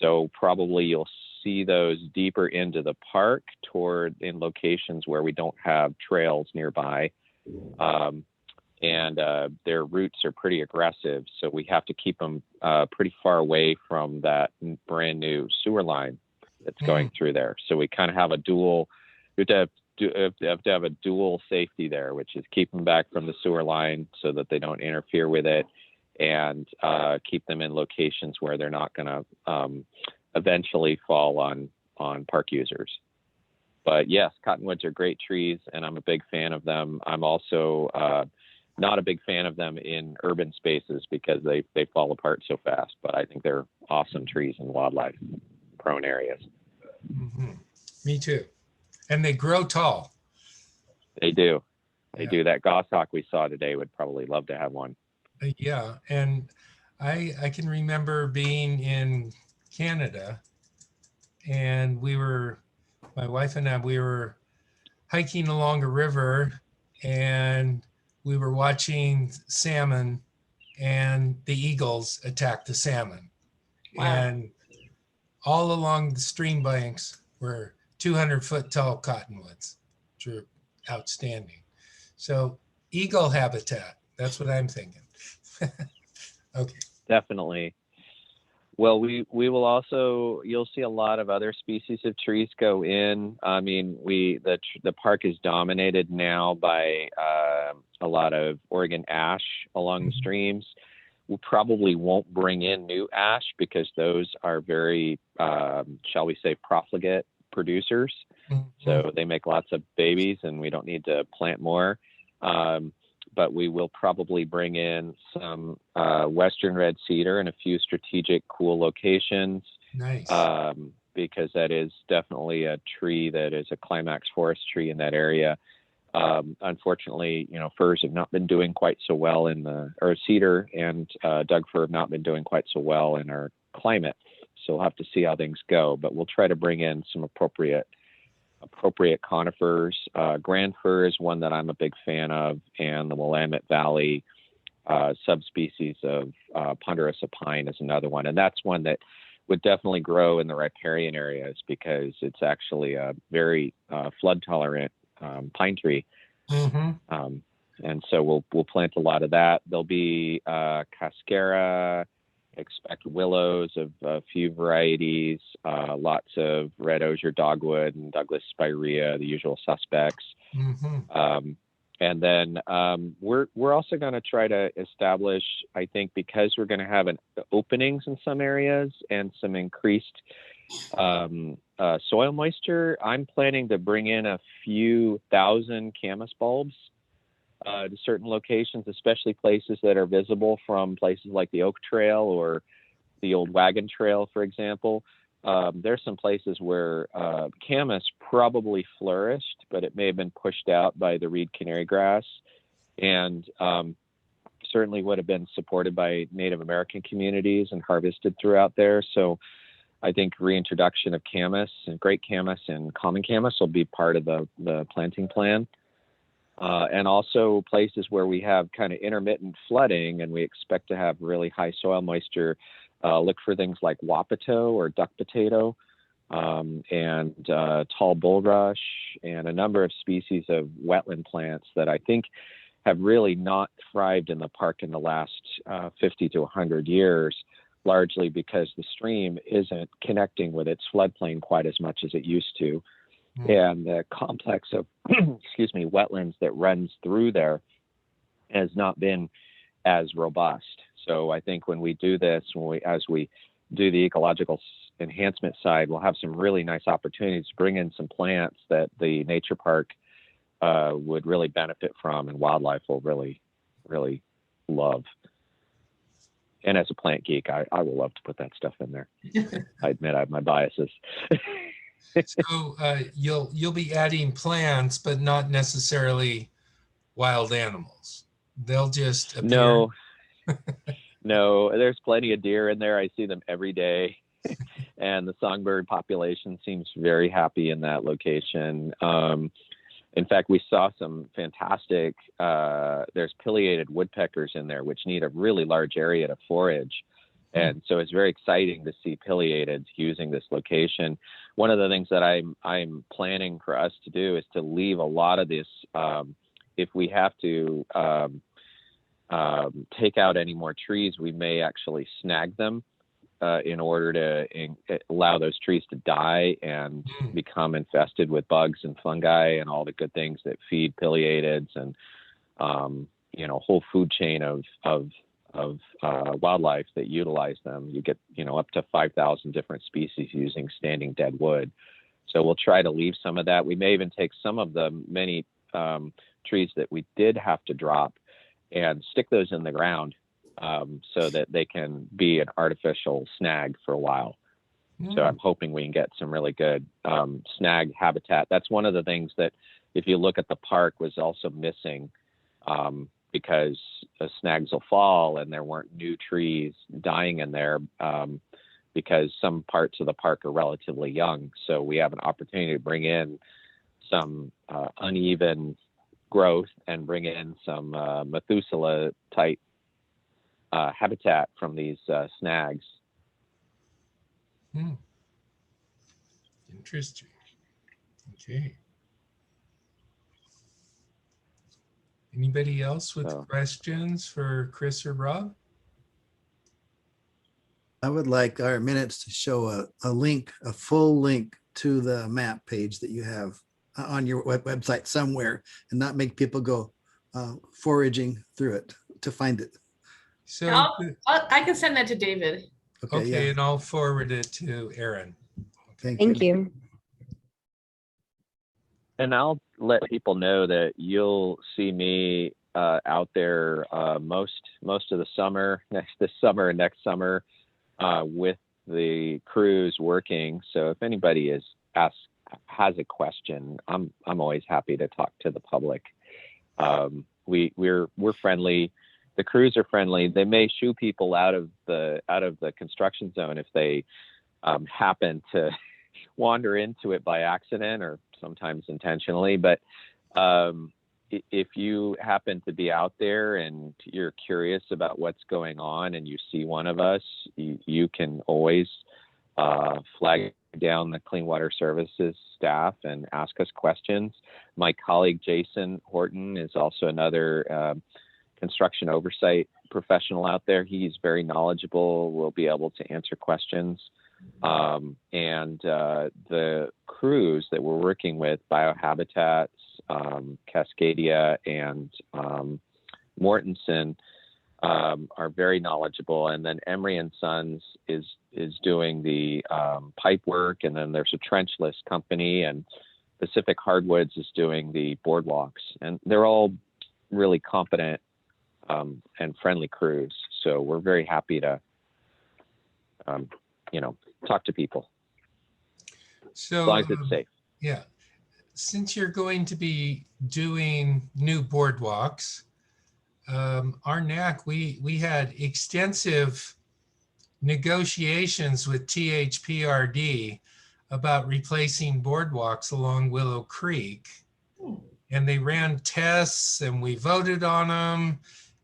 So probably you'll see those deeper into the park in locations where we don't have trails nearby. And their roots are pretty aggressive. So we have to keep them pretty far away from that brand new sewer line that's going through there. So we kind of have we have to have a dual safety there, which is keep them back from the sewer line so that they don't interfere with it, and keep them in locations where they're not going to eventually fall on park users. But yes, cottonwoods are great trees, and I'm a big fan of them. I'm also not a big fan of them in urban spaces because they fall apart so fast, but I think they're awesome trees in wildlife prone areas. Mm-hmm. Me too. And they grow tall. They do. They Yeah. do. That goshawk we saw today would probably love to have one. Yeah, and I can remember being in Canada, and my wife and I, we were hiking along a river, and we were watching salmon, and the eagles attacked the salmon. Wow. And all along the stream banks were 200-foot tall cottonwoods, which were outstanding. So eagle habitat, that's what I'm thinking. Okay. Definitely. Well, we will also, you'll see a lot of other species of trees go in. I mean, the park is dominated now by a lot of Oregon ash along the streams. We probably won't bring in new ash because those are very, shall we say, profligate producers. So they make lots of babies and we don't need to plant more. But we will probably bring in some Western red cedar in a few strategic cool locations. Nice. Because that is definitely a tree that is a climax forest tree in that area. Unfortunately, firs have not been doing quite so well or cedar and Doug fir have not been doing quite so well in our climate. So we'll have to see how things go, but we'll try to bring in some appropriate conifers. Grand fir is one that I'm a big fan of, and the Willamette Valley subspecies of ponderosa pine is another one. And that's one that would definitely grow in the riparian areas because it's actually a very flood tolerant pine tree. And so we'll plant a lot of that. There'll be cascara, expect willows of a few varieties, lots of red osier dogwood and Douglas spirea, the usual suspects. And then we're also going to try to establish, I think, because we're going to have openings in some areas and some increased soil moisture, I'm planning to bring in a few thousand camas bulbs to certain locations, especially places that are visible from places like the Oak Trail or the old Wagon Trail, for example. There's some places where camas probably flourished, but it may have been pushed out by the reed canary grass, and certainly would have been supported by Native American communities and harvested throughout there. So I think reintroduction of camas and great camas and common camas will be part of the planting plan. And also places where we have kind of intermittent flooding and we expect to have really high soil moisture, look for things like wapato or duck potato, and tall bulrush, and a number of species of wetland plants that I think have really not thrived in the park in the last 50 to 100 years, largely because the stream isn't connecting with its floodplain quite as much as it used to. And the complex of, wetlands that runs through there has not been as robust. So I think when we do this, as we do the ecological enhancement side, we'll have some really nice opportunities to bring in some plants that the nature park would really benefit from and wildlife will really, really love. And as a plant geek, I will love to put that stuff in there. I admit I have my biases. So you'll be adding plants, but not necessarily wild animals. They'll just appear. No, there's plenty of deer in there. I see them every day. And the songbird population seems very happy in that location. In fact, we saw some fantastic, there's pileated woodpeckers in there, which need a really large area to forage. And so it's very exciting to see pileated using this location. One of the things that I'm planning for us to do is to leave a lot of this, if we have to take out any more trees, we may actually snag them in order to allow those trees to die and become infested with bugs and fungi and all the good things that feed pileateds and, whole food chain of wildlife that utilize them. You get, up to 5,000 different species using standing dead wood. So we'll try to leave some of that. We may even take some of the many trees that we did have to drop and stick those in the ground so that they can be an artificial snag for a while. So I'm hoping we can get some really good snag habitat. That's one of the things that if you look at the park, was also missing because snags will fall and there weren't new trees dying in there because some parts of the park are relatively young. So we have an opportunity to bring in some uneven growth and bring in some Methuselah type habitat from these snags. Interesting. Okay. Anybody else with questions for Chris or Rob? I would like our minutes to show a link, a full link to the map page that you have on your website somewhere, and not make people go foraging through it to find it. So, I can send that to David. okay, yeah. and I'll forward it to Aaron. Thank you. And I'll let people know that you'll see me out there most of the summer, this summer and next summer, with the crews working. So if anybody has a question, I'm always happy to talk to the public. We're friendly. The crews are friendly. They may shoo people out of the construction zone if they happen to wander into it by accident or sometimes intentionally. But if you happen to be out there and you're curious about what's going on and you see one of us, you can always flag down the Clean Water Services staff and ask us questions. My colleague Jason Horton is also another construction oversight professional out there. He's very knowledgeable, will be able to answer questions. And the crews that we're working with, Biohabitats, Cascadia, and Mortensen, are very knowledgeable. And then Emery and Sons is doing the pipe work, and then there's a trenchless company, and Pacific Hardwoods is doing the boardwalks, and they're all really competent and friendly crews. So we're very happy to talk to people, So as long as it's safe. yeah, since you're going to be doing new boardwalks, our NAC, we had extensive negotiations with THPRD about replacing boardwalks along Willow Creek. And they ran tests and we voted on them.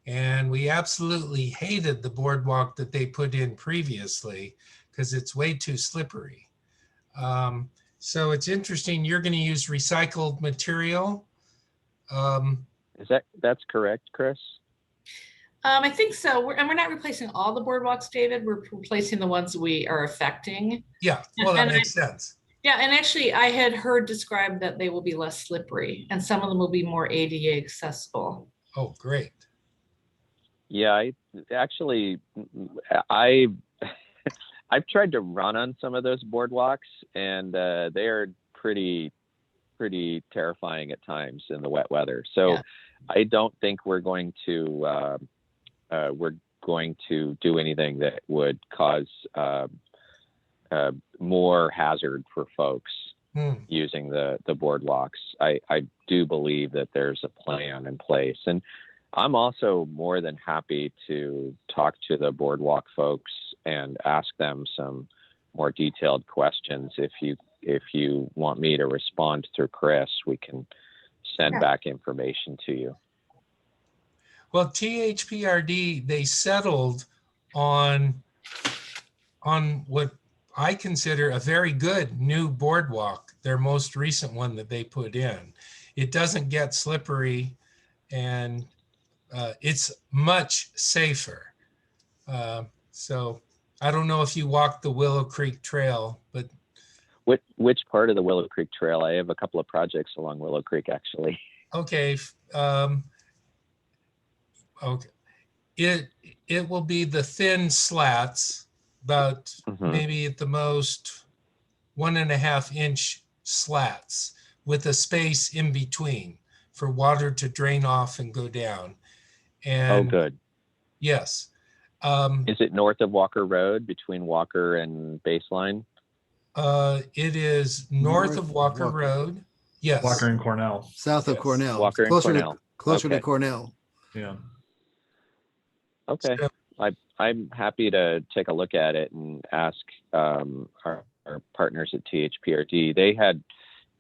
And we absolutely hated the boardwalk that they put in previously because it's way too slippery. So it's interesting, you're going to use recycled material. That's correct, Chris? I think so. We're not replacing all the boardwalks, David. We're replacing the ones we are affecting. Yeah, well, that makes sense. Yeah, and actually I had heard described that they will be less slippery and some of them will be more ADA accessible. Oh, great. Yeah, I've tried to run on some of those boardwalks, and they are pretty terrifying at times in the wet weather. So yeah. I don't think we're going to do anything that would cause more hazard for folks using the boardwalks. I do believe that there's a plan in place, and I'm also more than happy to talk to the boardwalk folks and ask them some more detailed questions. If you want me to respond through Chris, we can send back information to you. Well, THPRD, they settled on what I consider a very good new boardwalk, their most recent one that they put in. It doesn't get slippery, and it's much safer. So I don't know if you walked the Willow Creek Trail, but which part of the Willow Creek Trail? I have a couple of projects along Willow Creek, actually. Okay. Okay. It will be the thin slats, about maybe at the most 1.5 inch slats with a space in between for water to drain off and go down. And oh, good. Yes. Is it north of Walker Road, between Walker and Baseline? It is north of Walker Road. Yes. Walker and Cornell. South of Yes. Cornell. Walker and Closer Cornell. to closer to Okay. Cornell. Yeah. Okay. So- I'm happy to take a look at it and ask our partners at THPRD. They had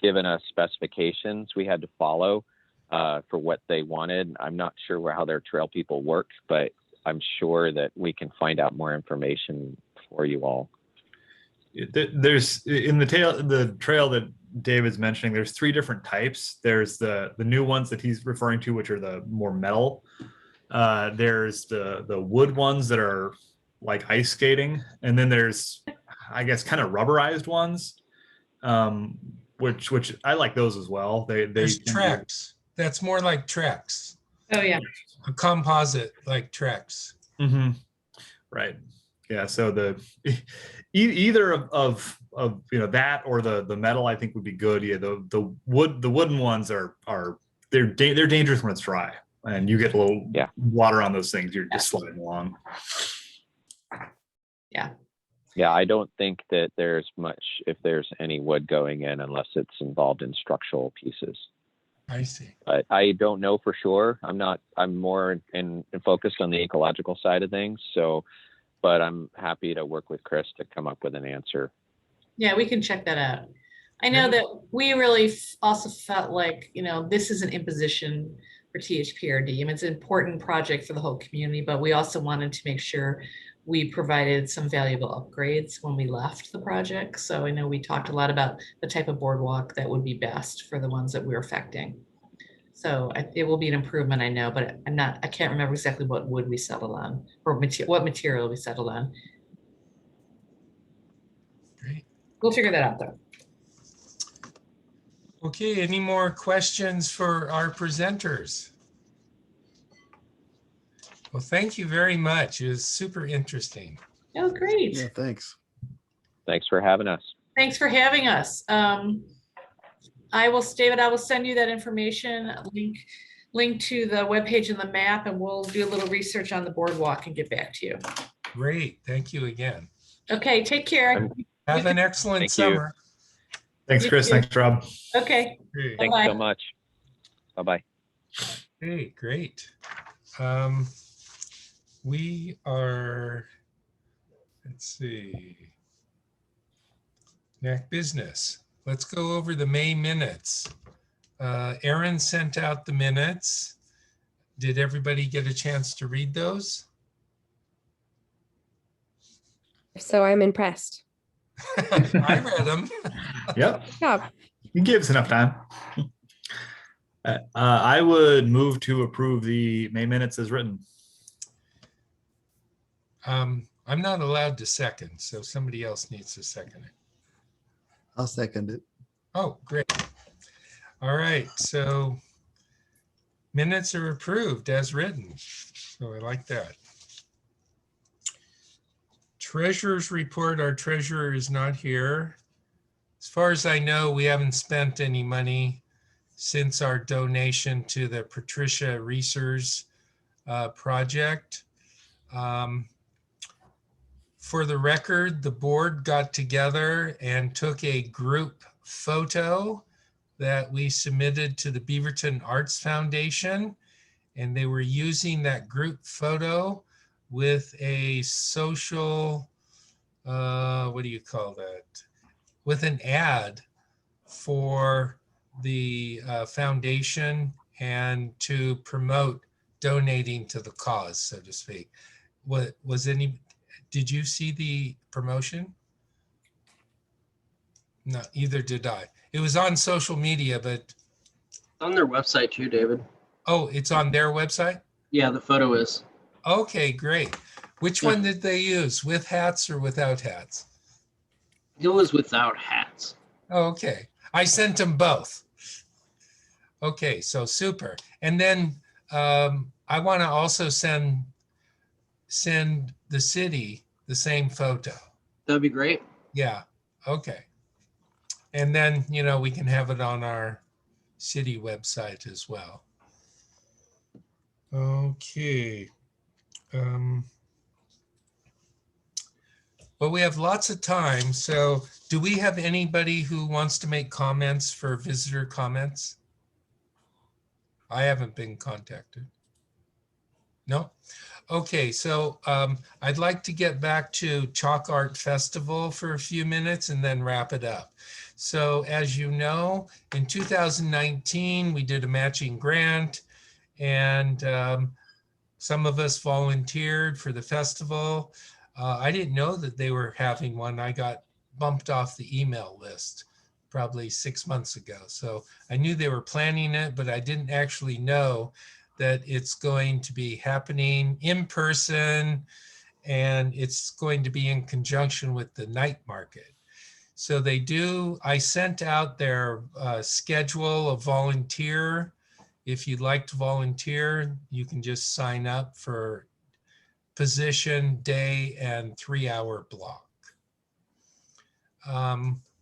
given us specifications we had to follow for what they wanted. I'm not sure how their trail people work, but I'm sure that we can find out more information for you all. There's in the trail that David's mentioning, there's 3 different types. There's the new ones that he's referring to, which are the more metal. There's the wood ones that are like ice skating, and then there's, I guess, kind of rubberized ones, which I like those as well. There's Trex. That's more like Trex. Oh, yeah. A composite like Trex. Mm-hmm. Right. Yeah. So either of that or the metal, I think would be good. Yeah. The wooden ones they're dangerous when it's dry, and you get a little water on those things. You're just sliding along. Yeah, I don't think that there's much, if there's any wood going in, unless it's involved in structural pieces. I see. But I don't know for sure. I'm more focused on the ecological side of things. So, but I'm happy to work with Chris to come up with an answer. Yeah, we can check that out. I know that we really also felt like, this is an imposition for THPRD. I mean, it's an important project for the whole community, but we also wanted to make sure we provided some valuable upgrades when we left the project. So I know we talked a lot about the type of boardwalk that would be best for the ones that we're affecting. So it will be an improvement, I know, but I can't remember exactly what wood we settled on or what material we settled on. Great. We'll figure that out though. Okay, any more questions for our presenters? Well, thank you very much. It was super interesting. Oh, great. Yeah, thanks. Thanks for having us. Thanks for having us. David, I will send you that information, link to the webpage and the map, and we'll do a little research on the boardwalk and get back to you. Great. Thank you again. Okay, take care. Have an excellent Thank you. summer. Thanks, You Chris. too. Thanks, Rob. Okay. Great. Thanks Bye-bye. so much. Bye-bye. Hey, great. We are, let's see, NAC business. Let's go over the May minutes. Aaron sent out the minutes. Did everybody get a chance to read those? So I'm impressed. I read them. Yep. Yeah. You gave us enough time. I would move to approve the May minutes as written. I'm not allowed to second, so somebody else needs to second it. I'll second it. Oh, great. All right, so minutes are approved as written. So I like that. Treasurer's report, our treasurer is not here. As far as I know, we haven't spent any money since our donation to the Patricia Reesers project. For the record, the board got together and took a group photo that we submitted to the Beaverton Arts Foundation, and they were using that group photo with a social, what do you call that? With an ad for the foundation and to promote donating to the cause, so to speak. Did you see the promotion? No, either did I. It was on social media, but. On their website too, David. Oh, it's on their website? Yeah, the photo is. Okay, great. Which one did they use? With hats or without hats? It was without hats. Okay, I sent them both. Okay, so super. And then I want to also send the city the same photo. That'd be great. Yeah, okay. And then, we can have it on our city website as well. Okay. Well, we have lots of time. So do we have anybody who wants to make comments for visitor comments? I haven't been contacted. No? Okay, so I'd like to get back to Chalk Art Festival for a few minutes and then wrap it up. So as you know, in 2019, we did a matching grant and some of us volunteered for the festival. I didn't know that they were having one. I got bumped off the email list probably 6 months ago. So I knew they were planning it, but I didn't actually know that it's going to be happening in person and it's going to be in conjunction with the night market. So they do, I sent out their schedule of volunteer. If you'd like to volunteer, you can just sign up for position, day, and 3-hour block.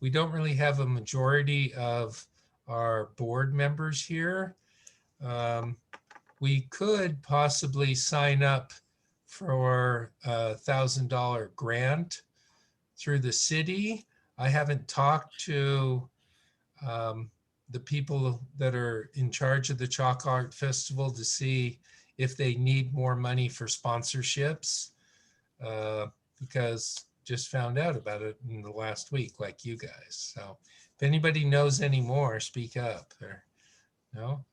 We don't really have a majority of our board members here. We could possibly sign up for a $1,000 grant through the city. I haven't talked to the people that are in charge of the Chalk Art Festival to see if they need more money for sponsorships, because just found out about it in the last week, like you guys. So if anybody knows any more, speak up. Or, no?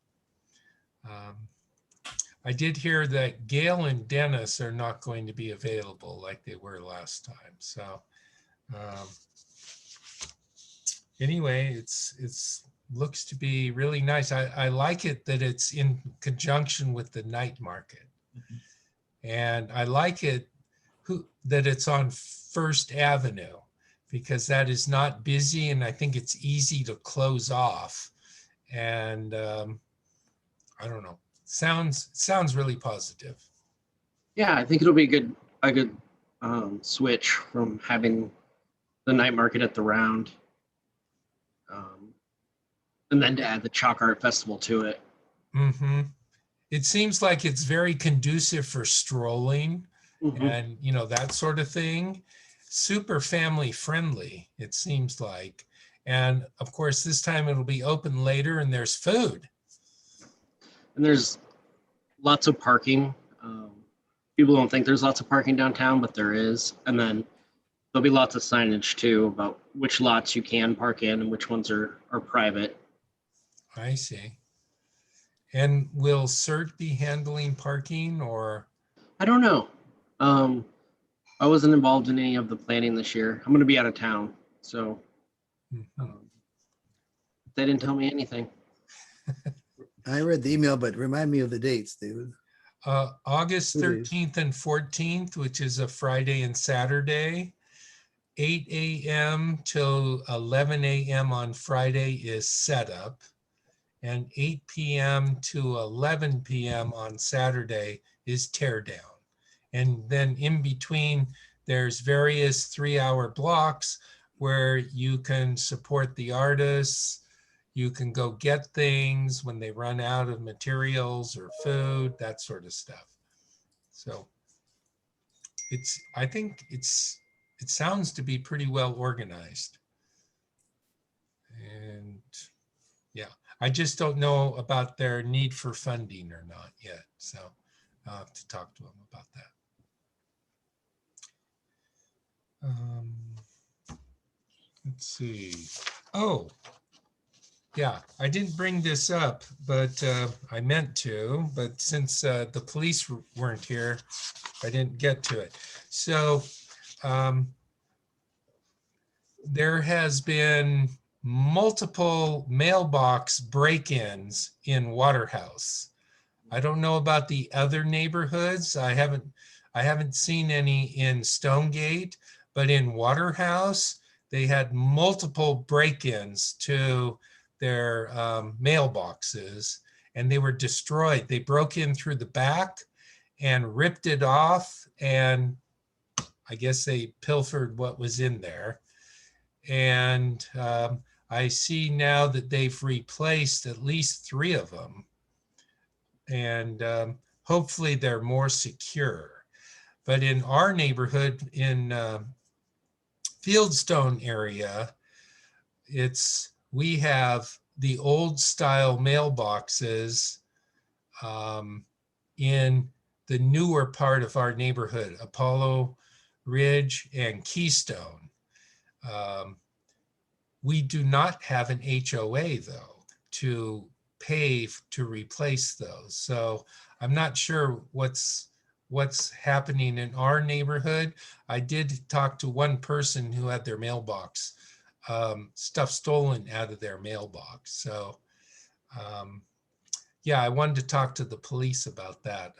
I did hear that Gail and Dennis are not going to be available like they were last time. So anyway, it's looks to be really nice. I like it that it's in conjunction with the night market. And I like it that it's on First Avenue because that is not busy and I think it's easy to close off. And I don't know. Sounds really positive. Yeah, I think it'll be a good switch from having the night market at the round, and then to add the Chalk Art Festival to it. Mm-hmm. It seems like it's very conducive for strolling and that sort of thing. Super family friendly, it seems like. And of course, this time it'll be open later and there's food. And there's lots of parking. People don't think there's lots of parking downtown, but there is. And then there'll be lots of signage too about which lots you can park in and which ones are private. I see. And will CERT be handling parking or? I don't know. I wasn't involved in any of the planning this year. I'm going to be out of town, so they didn't tell me anything. I read the email, but remind me of the dates, David. August 13th and 14th, which is a Friday and Saturday. 8 a.m. till 11 a.m. on Friday is setup. And 8 p.m. to 11 p.m. on Saturday is tear down. And then in between, there's various 3-hour blocks where you can support the artists. You can go get things when they run out of materials or food, that sort of stuff. So I think it sounds to be pretty well organized. And yeah, I just don't know about their need for funding or not yet. So I'll have to talk to them about that. Let's see. Oh, yeah, I didn't bring this up, but I meant to, but since the police weren't here, I didn't get to it. So there has been multiple mailbox break-ins in Waterhouse. I don't know about the other neighborhoods. I haven't seen any in Stonegate, but in Waterhouse, they had multiple break-ins to their mailboxes and they were destroyed. They broke in through the back and ripped it off, and I guess they pilfered what was in there. And I see now that they've replaced at least 3 of them. And hopefully they're more secure. But in our neighborhood in Fieldstone area, we have the old style mailboxes in the newer part of our neighborhood, Apollo Ridge and Keystone. We do not have an HOA though to pay to replace those. So I'm not sure what's happening in our neighborhood. I did talk to one person who had their mailbox stuff stolen out of their mailbox. So yeah, I wanted to talk to the police about that,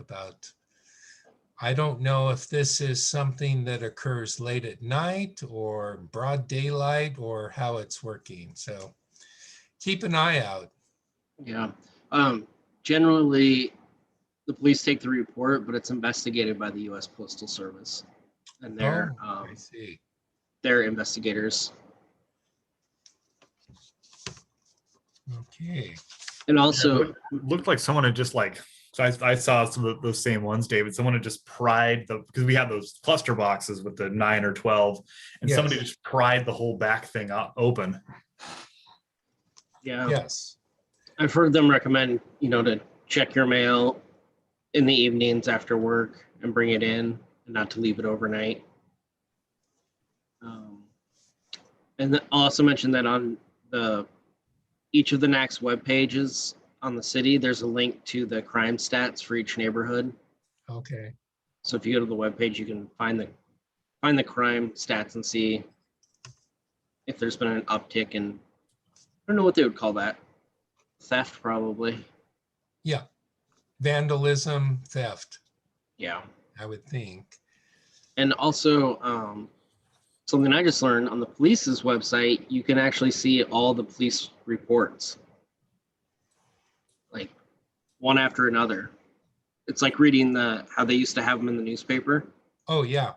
I don't know if this is something that occurs late at night or broad daylight or how it's working. So keep an eye out. Yeah. Generally, the police take the report, but it's investigated by the U.S. Postal Service, and Oh, I see. they're investigators. Okay. And Yeah, also, it looked like someone had just like, so I saw some of those same ones, David. Someone had just pried because we have those cluster boxes with the 9 or 12, and Yes. somebody just pried the whole back thing open. yeah, Yes. I've heard them recommend, to check your mail in the evenings after work and bring it in, and not to leave it overnight. And I'll also mention that on each of the NAC's web pages on the city, there's a link to the crime stats for each neighborhood. Okay. So if you go to the web page, you can find the crime stats and see if there's been an uptick in, I don't know what they would call that. Theft, probably. Yeah. Vandalism, theft, Yeah. I would think. And also, something I just learned on the police's website, you can actually see all the police reports, like one after another. It's like reading how they used to have them in the newspaper. Oh, yeah.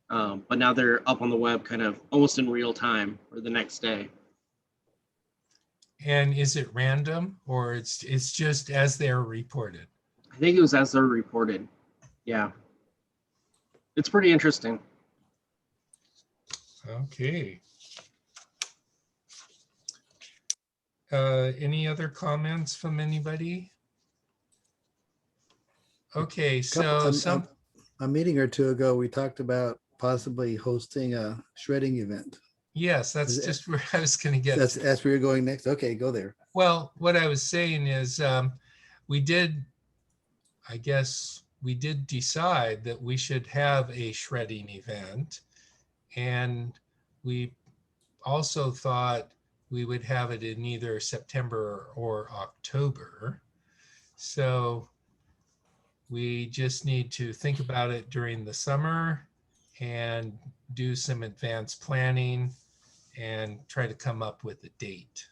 But now they're up on the web kind of almost in real time or the next day. And is it random or it's just as they're reported? I think it was as they're reported. Yeah. It's pretty interesting. Okay. Any other comments from anybody? Okay, so A meeting or two ago, we talked about possibly hosting a shredding event. yes, that's just where I was going to get. That's where you're going next. Okay, go there. Well, what I was saying is we did decide that we should have a shredding event. And we also thought we would have it in either September or October. So we just need to think about it during the summer and do some advanced planning and try to come up with a date.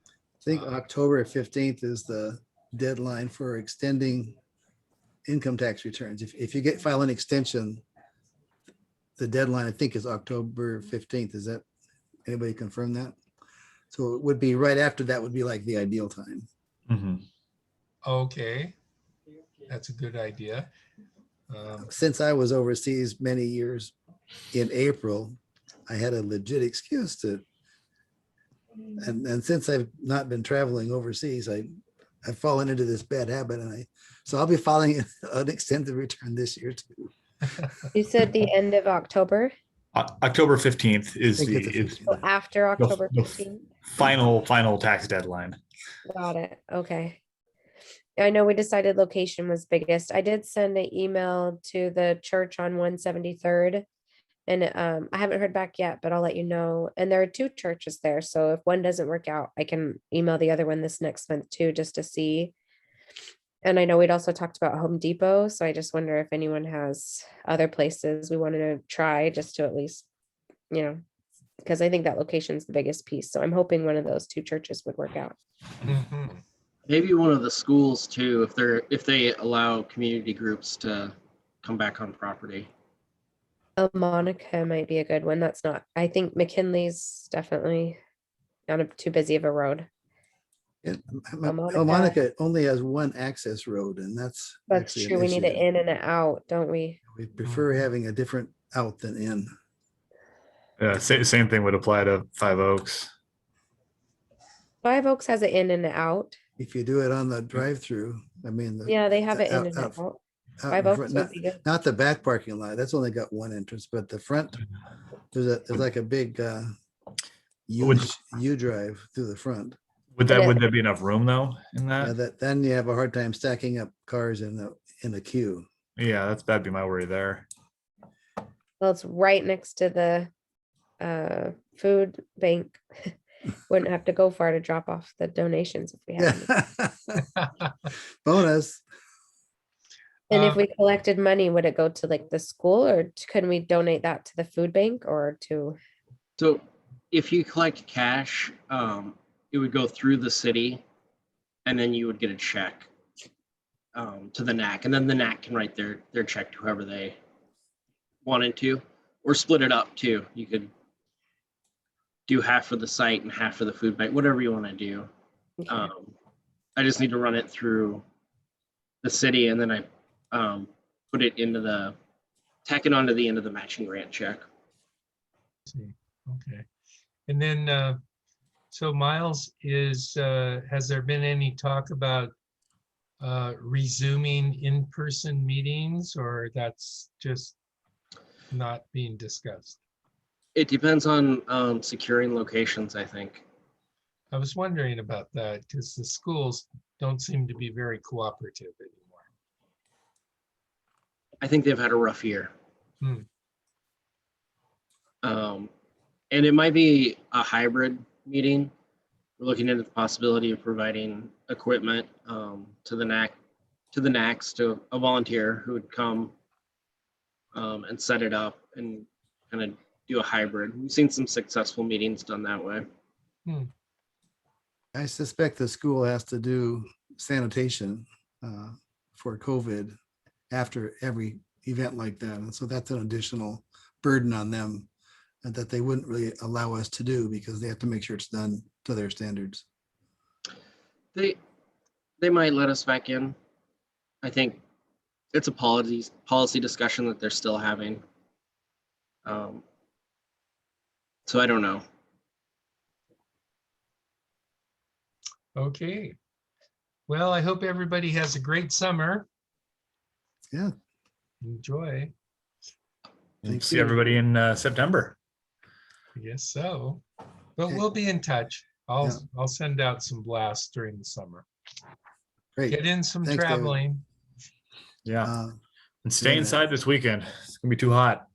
I think October 15th is the deadline for extending income tax returns. If you file an extension, the deadline I think is October 15th. Is that, anybody confirm that? So it would be right after that would be like the ideal time. Mm-hmm. Okay, that's a good idea. Since I was overseas many years in April, I had a legit excuse to, and since I've not been traveling overseas, I've fallen into this bad habit, so I'll be filing an extended return this year too. You said the end of October? October 15th is I think it's the is 15th. So after October the 15th? final tax deadline. Got it. Okay. I know we decided location was biggest. I did send an email to the church on 173rd. And I haven't heard back yet, but I'll let you know. And there are 2 churches there. So if one doesn't work out, I can email the other one this next month too, just to see. And I know we'd also talked about Home Depot. So I just wonder if anyone has other places we wanted to try just to at least, because I think that location is the biggest piece. So I'm hoping one of those 2 churches would work out. Mhm. Maybe one of the schools too, if they allow community groups to come back on property. Monica might be a good one. That's not, I think McKinley's definitely not too busy of a road. And Monica. Monica only has one access road, and that's actually true. an We need an issue. in and an out, don't we? We prefer having a different out than in. Same thing would apply to Five Oaks. 5 Oaks has it in and out. If you do it on the drive-through, I mean. Yeah, they have it in out- and out- out. out 5 in Oaks front, would not, be good. not the back parking lot. That's only got one entrance, but the front, there's like a big Would- U drive through the front. Would But would there be enough room though in Yeah, that? then you have a hard time stacking up cars in the queue. Yeah, that'd be my worry there. Well, it's right next to the food bank. Wouldn't have to go far to drop off the donations if we had any. Bonus. And if Um, we collected money, would it go to like the school, or can we donate that to the food bank or to? So if you collect cash, it would go through the city and then you would get a check to the NAC, and then the NAC can write their check to whoever they wanted to, or split it up too. You could do half for the site and half for the food bank, whatever you want to do. Okay. I just need to run it through the city, and then I put it into tack it onto the end of the matching grant check. see. Okay. And then, so Miles, has there been any talk about resuming in-person meetings, or that's just not being discussed? It depends on securing locations, I think. I was wondering about that because the schools don't seem to be very cooperative anymore. I think they've had a rough year. Hmm. And it might be a hybrid meeting. We're looking into the possibility of providing equipment to the NACs, to a volunteer who would come and set it up and kind of do a hybrid. We've seen some successful meetings done that way. I suspect the school has to do sanitation for COVID after every event like that. And so that's an additional burden on them that they wouldn't really allow us to do because they have to make sure it's done to their standards. They might let us back in. I think it's a policy discussion that they're still having. So I don't know. Okay. Well, I hope everybody has a great summer. Yeah. Enjoy. Thank See you. everybody in September. I guess so. But Okay. we'll be in touch. Yeah. I'll send out some blasts during the summer. Great. Get in some Thanks, David. traveling. Yeah. And stay yeah. inside this weekend. It's gonna be too hot.